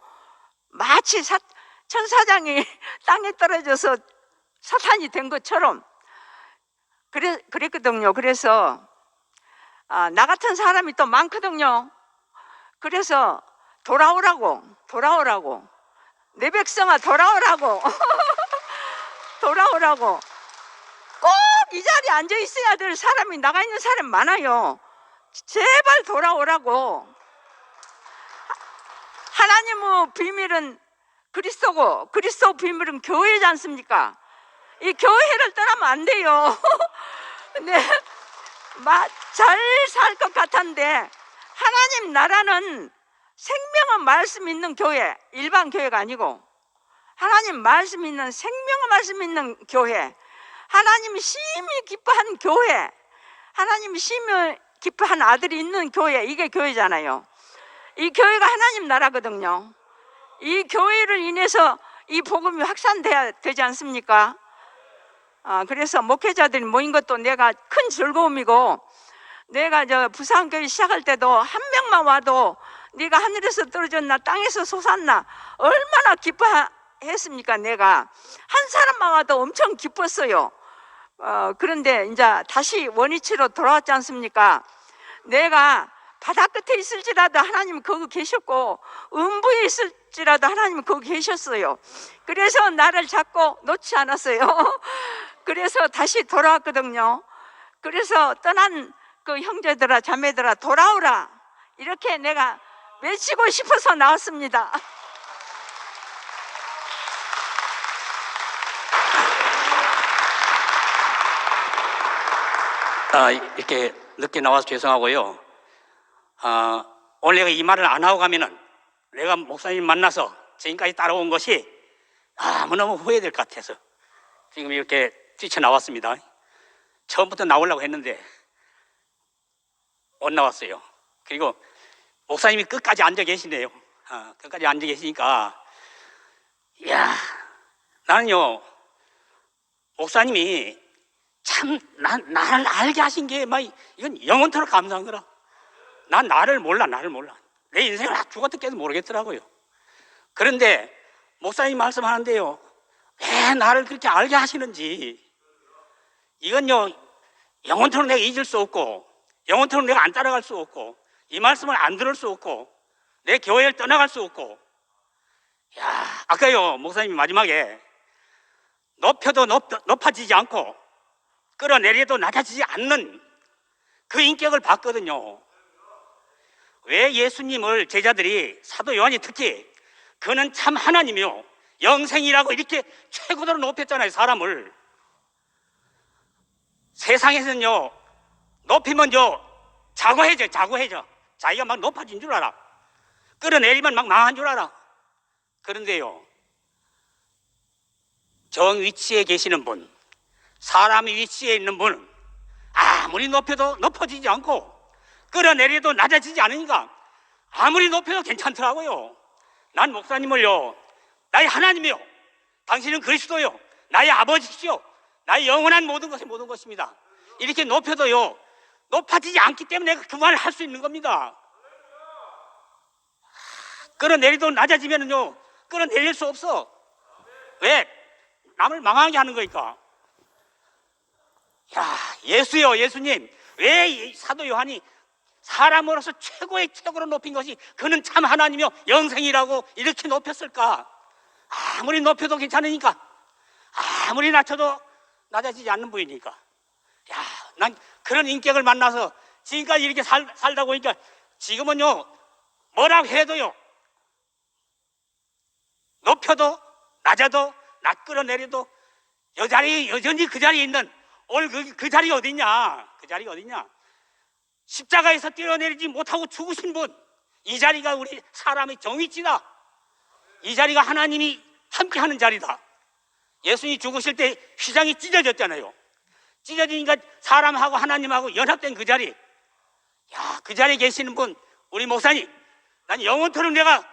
마치 천사장이 땅에 떨어져서 사탄이 된 것처럼 그랬거든요. 그래서 나 같은 사람이 또 많거든요. 그래서 돌아오라고 내 백성아 돌아오라고 돌아오라고. 꼭 이 자리에 앉아 있어야 될 사람이 나가 있는 사람 많아요. 제발 돌아오라고. 하나님의 비밀은 그리스도고, 그리스도 비밀은 교회지 않습니까? 이 교회를 떠나면 안 돼요. 근데 잘 살 것 같은데, 하나님 나라는 생명의 말씀 있는 교회, 일반 교회가 아니고 하나님 말씀 있는, 생명의 말씀 있는 교회, 하나님이 심히 기뻐한 교회, 하나님이 심히 기뻐한 아들이 있는 교회, 이게 교회잖아요. 이 교회가 하나님 나라거든요. 이 교회를 인해서 이 복음이 확산돼야 되지 않습니까? 그래서 목회자들이 모인 것도 내가 큰 즐거움이고, 내가 부산교회 시작할 때도 한 명만 와도 네가 하늘에서 떨어졌나 땅에서 솟았나 얼마나 기뻐했습니까? 내가 한 사람만 와도 엄청 기뻤어요. 그런데 이제 다시 원위치로 돌아왔지 않습니까? 내가 바다 끝에 있을지라도 하나님은 거기 계셨고, 음부에 있을지라도 하나님은 거기 계셨어요. 그래서 나를 잡고 놓지 않았어요. 그래서 다시 돌아왔거든요. 그래서 떠난 그 형제들아 자매들아 돌아오라, 이렇게 내가 외치고 싶어서 나왔습니다. 이렇게 늦게 나와서 죄송하고요. 오늘 내가 이 말을 안 하고 가면은 내가 목사님 만나서 지금까지 따라온 것이 너무너무 후회될 것 같아서 지금 이렇게 뛰쳐나왔습니다. 처음부터 나오려고 했는데 못 나왔어요. 그리고 목사님이 끝까지 앉아 계시네요. 끝까지 앉아 계시니까, 이야, 나는요, 목사님이 참 나를 알게 하신 게 이건 영원토록 감사한 거라. 난 나를 몰라. 내 인생을 죽었다 깨도 모르겠더라고요. 그런데 목사님 말씀하는데요, 왜 나를 그렇게 알게 하시는지, 이건요 영원토록 내가 잊을 수 없고, 영원토록 내가 안 따라갈 수 없고, 이 말씀을 안 들을 수 없고, 내 교회를 떠나갈 수 없고. 아까요 목사님이 마지막에 높여도 높아지지 않고 끌어내려도 낮아지지 않는 그 인격을 봤거든요. 왜 예수님을 제자들이, 사도 요한이 특히, 그는 참 하나님이요 영생이라고 이렇게 최고도로 높였잖아요. 사람을 세상에서는요 높이면 자고해져. 자기가 막 높아진 줄 알아. 끌어내리면 막 망한 줄 알아. 그런데요, 정 위치에 계시는 분, 사람의 위치에 있는 분은 아무리 높여도 높아지지 않고 끌어내려도 낮아지지 않으니까 아무리 높여도 괜찮더라고요. 난 목사님을요, 나의 하나님이요, 당신은 그리스도요, 나의 아버지시요, 나의 영원한 모든 것이 모든 것입니다. 이렇게 높여도요, 높아지지 않기 때문에 내가 그 말을 할 수 있는 겁니다. 끌어내려도 낮아지면은요, 끌어내릴 수 없어. 왜? 남을 망하게 하는 거니까. 야, 예수요, 예수님. 왜 사도 요한이 사람으로서 최고의 최고로 높인 것이 그는 참 하나님이요 영생이라고 이렇게 높였을까? 아무리 높여도 괜찮으니까, 아무리 낮춰도 낮아지지 않는 분이니까. 야, 난 그런 인격을 만나서 지금까지 이렇게 살다 보니까 지금은요, 뭐라고 해도요, 높여도 낮아도 낮 끌어내려도 여전히 그 자리에 있는, 오늘 그 자리 어디냐? 그 자리가 어디냐? 십자가에서 뛰어내리지 못하고 죽으신 분, 이 자리가 우리 사람의 정위치다. 이 자리가 하나님이 함께하는 자리다. 예수님이 죽으실 때 휘장이 찢어졌잖아요. 찢어지니까 사람하고 하나님하고 연합된 그 자리. 야, 그 자리에 계시는 분, 우리 목사님, 난 영원토록 내가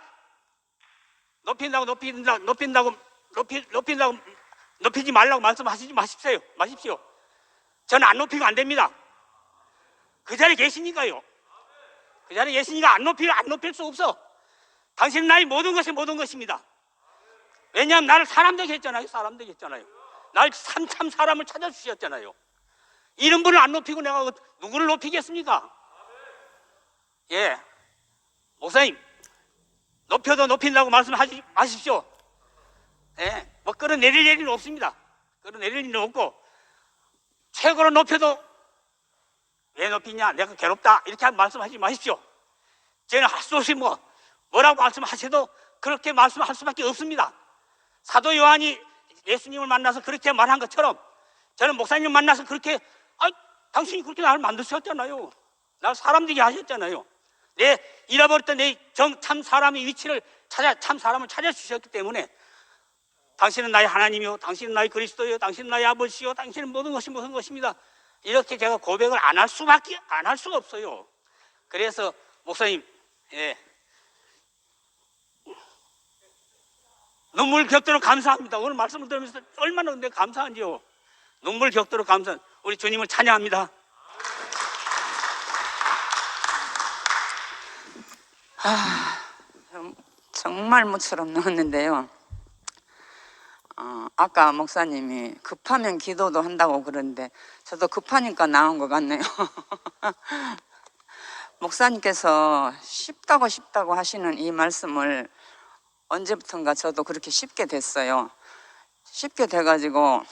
높이지 말라고 말씀하시지 마십시오. 저는 안 높이면 안 됩니다. 그 자리에 계시니까요. 그 자리에 계시니까 안 높일 수 없어. 당신은 나의 모든 것이 모든 것입니다. 왜냐하면 나를 사람 되게 했잖아요. 날 참 사람을 찾아주셨잖아요. 이런 분을 안 높이고 내가 누구를 높이겠습니까? 예, 목사님, 높여도 높인다고 말씀하지 마십시오. 예, 뭐 끌어내릴 일은 없습니다. 끌어내릴 일은 없고, 최고로 높여도 왜 높이냐, 내가 괴롭다, 이렇게 말씀하지 마십시오. 저는 할 수 없이 뭐라고 말씀하셔도 그렇게 말씀할 수밖에 없습니다. 사도 요한이 예수님을 만나서 그렇게 말한 것처럼 저는 목사님을 만나서 그렇게, 당신이 그렇게 나를 만드셨잖아요. 나를 사람 되게 하셨잖아요. 내 잃어버렸던 내 참 사람의 위치를 참 사람을 찾아주셨기 때문에, 당신은 나의 하나님이요, 당신은 나의 그리스도요, 당신은 나의 아버지요, 당신은 모든 것이 모든 것입니다. 이렇게 제가 고백을 안 할 수가 없어요. 그래서 목사님, 예, 눈물 격도록 감사합니다. 오늘 말씀을 들으면서 얼마나 근데 감사한지요. 눈물 격도록 감사한 우리 주님을 찬양합니다. 정말 모처럼 나왔는데요. 아까 목사님이 급하면 기도도 한다고 그러는데 저도 급하니까 나온 것 같네요. 목사님께서 쉽다고 하시는 이 말씀을 언제부턴가 저도 그렇게 쉽게 됐어요. 쉽게 돼가지고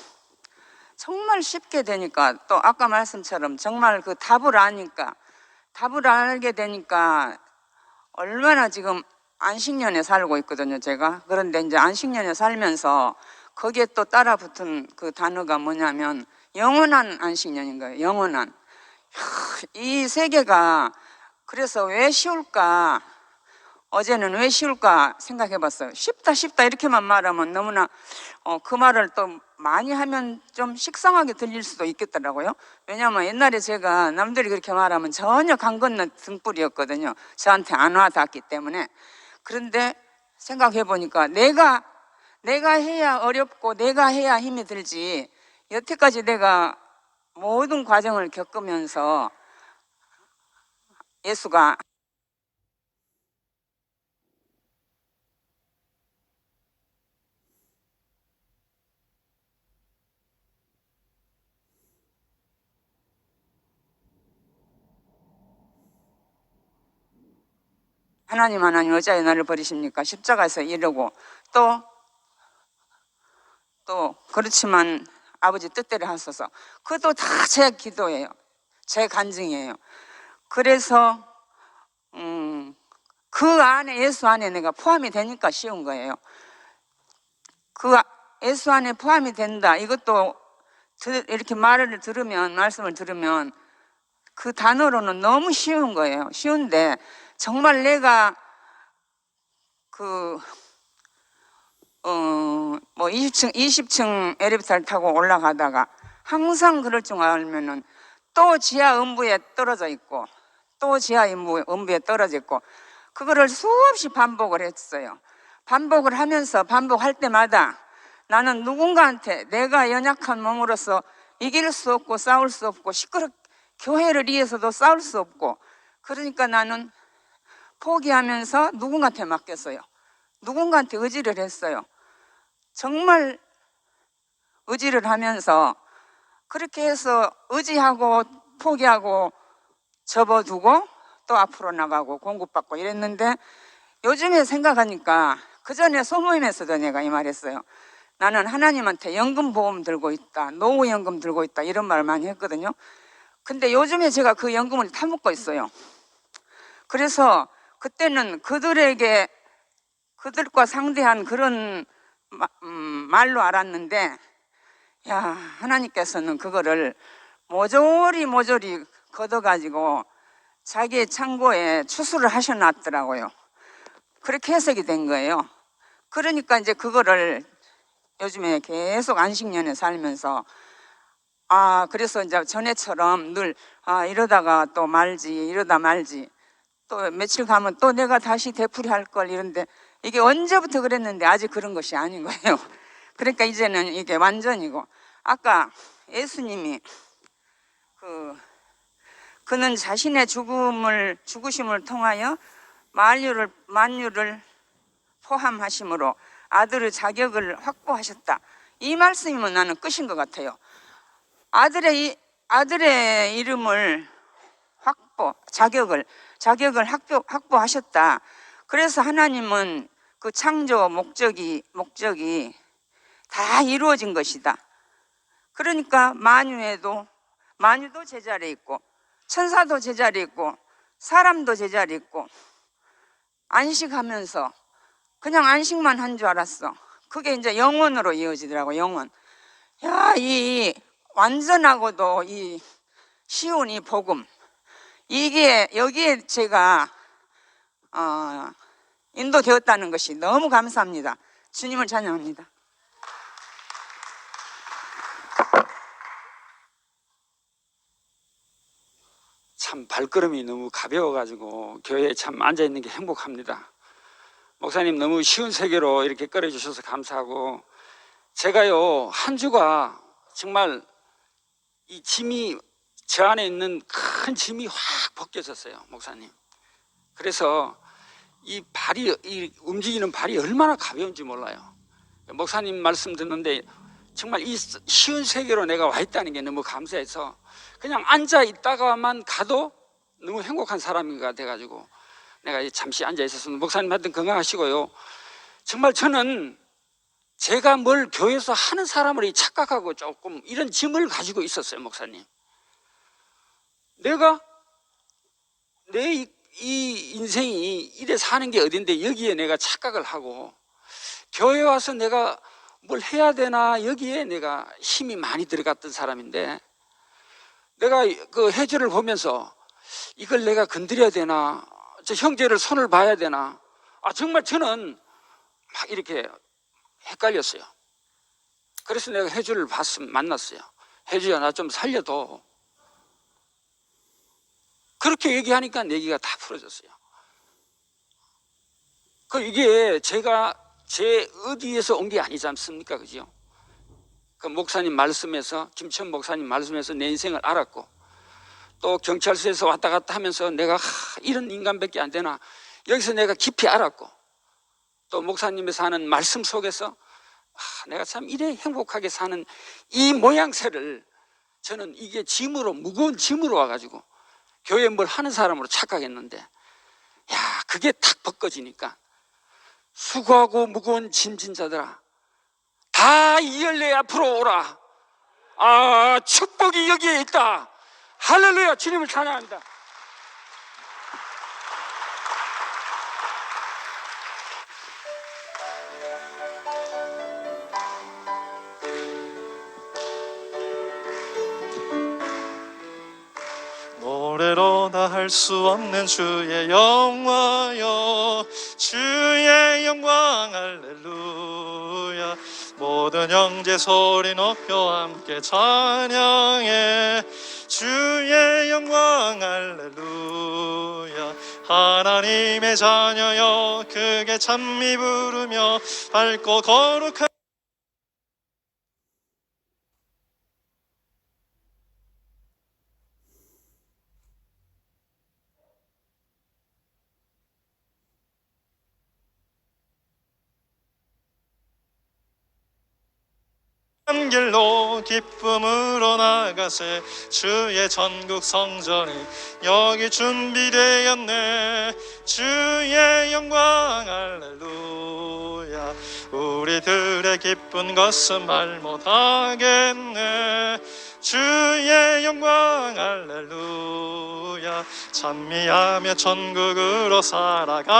정말 쉽게 되니까, 또 아까 말씀처럼 정말 그 답을 알게 되니까 얼마나 지금 안식년에 살고 있거든요, 제가. 그런데 이제 안식년에 살면서 거기에 또 따라 붙은 그 단어가 뭐냐면 영원한 안식년인 거예요. 영원한. 이 세계가 그래서 왜 쉬울까? 어제는 왜 쉬울까 생각해 봤어요. 쉽다 이렇게만 말하면 너무나 그 말을 또 많이 하면 좀 식상하게 들릴 수도 있겠더라고요. 왜냐하면 옛날에 제가 남들이 그렇게 말하면 전혀 강 건너 등불이었거든요. 저한테 안 와닿았기 때문에. 그런데 생각해 보니까 내가 해야 어렵고 내가 해야 힘이 들지, 여태까지 내가 모든 과정을 겪으면서 예수가 하나님 어찌하여 나를 버리십니까? 십자가에서 이러고 또 그렇지만 아버지 뜻대로 하소서. 그것도 다 제 기도예요. 제 간증이에요. 그래서 그 안에, 예수 안에 내가 포함이 되니까 쉬운 거예요. 그 예수 안에 포함이 된다, 이것도 이렇게 말씀을 들으면 그 단어로는 너무 쉬운 거예요. 쉬운데 정말 내가 20층 엘리베이터를 타고 올라가다가 항상 그럴 줄 알면은 또 지하 음부에 떨어져 있고 또 지하 음부에 떨어졌고, 그거를 수없이 반복을 했어요. 반복을 하면서 반복할 때마다 나는 누군가한테 내가 연약한 몸으로서 이길 수 없고 싸울 수 없고 교회를 위해서도 싸울 수 없고, 그러니까 나는 포기하면서 누군가한테 맡겼어요. 누군가한테 의지를 했어요. 정말 의지를 하면서 그렇게 해서 의지하고 포기하고 접어두고 또 앞으로 나가고 공급받고 이랬는데, 요즘에 생각하니까 그 전에 소모임에서도 내가 이 말했어요. 나는 하나님한테 연금보험 들고 있다, 노후연금 들고 있다, 이런 말을 많이 했거든요. 근데 요즘에 제가 그 연금을 타먹고 있어요. 그래서 그때는 그들과 상대한 그런 말로 알았는데, 야, 하나님께서는 그거를 모조리 걷어가지고 자기의 창고에 추수를 하셔놨더라고요. 그렇게 해석이 된 거예요. 그러니까 이제 그거를 요즘에 계속 안식년에 살면서, 그래서 이제 전에처럼 늘 이러다가 또 이러다 말지, 또 며칠 가면 또 내가 다시 되풀이할 걸, 이런데 이게 언제부터 그랬는데 아직 그런 것이 아닌 거예요. 그러니까 이제는 이게 완전이고, 아까 예수님이 그는 자신의 죽으심을 통하여 만유를 포함하심으로 아들의 자격을 확보하셨다. 이 말씀이면 나는 끝인 것 같아요. 아들의 이름을 자격을 확보하셨다. 그래서 하나님은 그 창조 목적이 다 이루어진 것이다. 그러니까 만유도 제자리에 있고, 천사도 제자리에 있고, 사람도 제자리에 있고, 안식하면서 그냥 안식만 한 줄 알았어. 그게 이제 영원으로 이어지더라고, 영원. 야, 이 완전하고도 이 쉬운 이 복음, 여기에 제가 인도되었다는 것이 너무 감사합니다. 주님을 찬양합니다. 참 발걸음이 너무 가벼워가지고 교회에 참 앉아있는 게 행복합니다. 목사님 너무 쉬운 세계로 이렇게 끌어주셔서 감사하고, 제가요 한 주가 정말 이 짐이, 저 안에 있는 큰 짐이 확 벗겨졌어요, 목사님. 그래서 이 움직이는 발이 얼마나 가벼운지 몰라요. 목사님 말씀 듣는데 정말 이 쉬운 세계로 내가 와 있다는 게 너무 감사해서 그냥 앉아 있다가만 가도 너무 행복한 사람이 돼가지고 내가 잠시 앉아 있었습니다. 목사님 하여튼 건강하시고요. 정말 저는 제가 뭘 교회에서 하는 사람을 착각하고 조금 이런 짐을 가지고 있었어요, 목사님. 내가 내 이 인생이 이래 사는 게 어딘데 여기에 내가 착각을 하고, 교회 와서 내가 뭘 해야 되나, 여기에 내가 힘이 많이 들어갔던 사람인데, 내가 그 해주를 보면서 이걸 내가 건드려야 되나, 저 형제를 손을 봐야 되나, 정말 저는 막 이렇게 헷갈렸어요. 그래서 내가 해주를 만났어요. 해주야, 나 좀 살려도. 그렇게 얘기하니까 얘기가 다 풀어졌어요. 이게 제가 제 의지에서 온 게 아니지 않습니까? 그죠? 그 목사님 말씀에서, 김천 목사님 말씀에서 내 인생을 알았고, 또 경찰서에서 왔다 갔다 하면서 내가 이런 인간밖에 안 되나, 여기서 내가 깊이 알았고, 또 목사님에서 하는 말씀 속에서 내가 참 이래 행복하게 사는 이 모양새를, 저는 이게 무거운 짐으로 와가지고 교회에 뭘 하는 사람으로 착각했는데, 그게 탁 벗겨지니까, 수고하고 무거운 짐진 자들아, 다 이 열매 앞으로 오라. 축복이 여기에 있다. 할렐루야. 주님을 찬양합니다. 노래로 다 할 수 없는 주의 영광여, 주의 영광 할렐루야. 모든 형제 소리 높여 함께 찬양해, 주의 영광 할렐루야. 하나님의 자녀여 크게 찬미 부르며 밝고 거룩한 길로 기쁨으로 나가세. 주의 전국 성전이 여기 준비되었네. 주의 영광 할렐루야. 우리들의 기쁜 것은 말 못하겠네. 주의 영광 할렐루야. 찬미하며 천국으로 살아가겠네.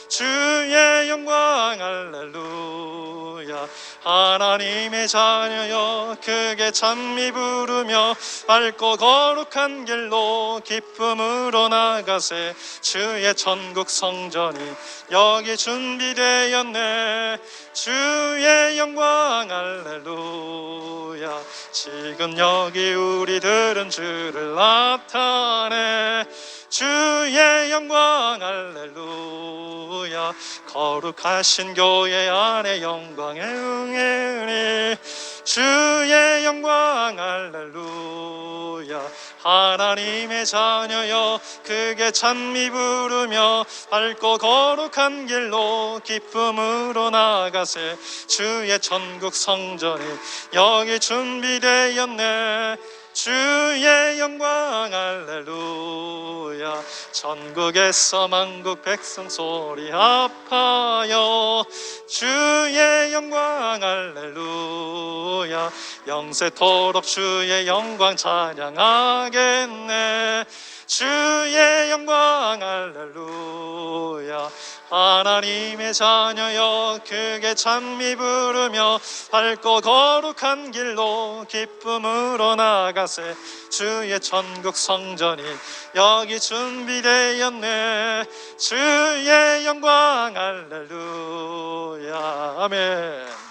주의 영광 할렐루야. 하나님의 자녀여 크게 찬미 부르며 밝고 거룩한 길로 기쁨으로 나가세. 주의 천국 성전이 여기 준비되었네. 주의 영광 할렐루야. 지금 여기 우리들은 주를 나타내. 주의 영광 할렐루야. 거룩하신 교회 안에 영광에 응애으니. 주의 영광 할렐루야. 하나님의 자녀여 크게 찬미 부르며 밝고 거룩한 길로 기쁨으로 나가세. 주의 천국 성전이 여기 준비되었네. 주의 영광 할렐루야. 전국에서 만국 백성 소리 합하여 주의 영광 할렐루야. 영세토록 주의 영광 찬양하겠네. 주의 영광 할렐루야. 하나님의 자녀여 크게 찬미 부르며 밝고 거룩한 길로 기쁨으로 나가세. 주의 천국 성전이 여기 준비되었네. 주의 영광 할렐루야. 아멘.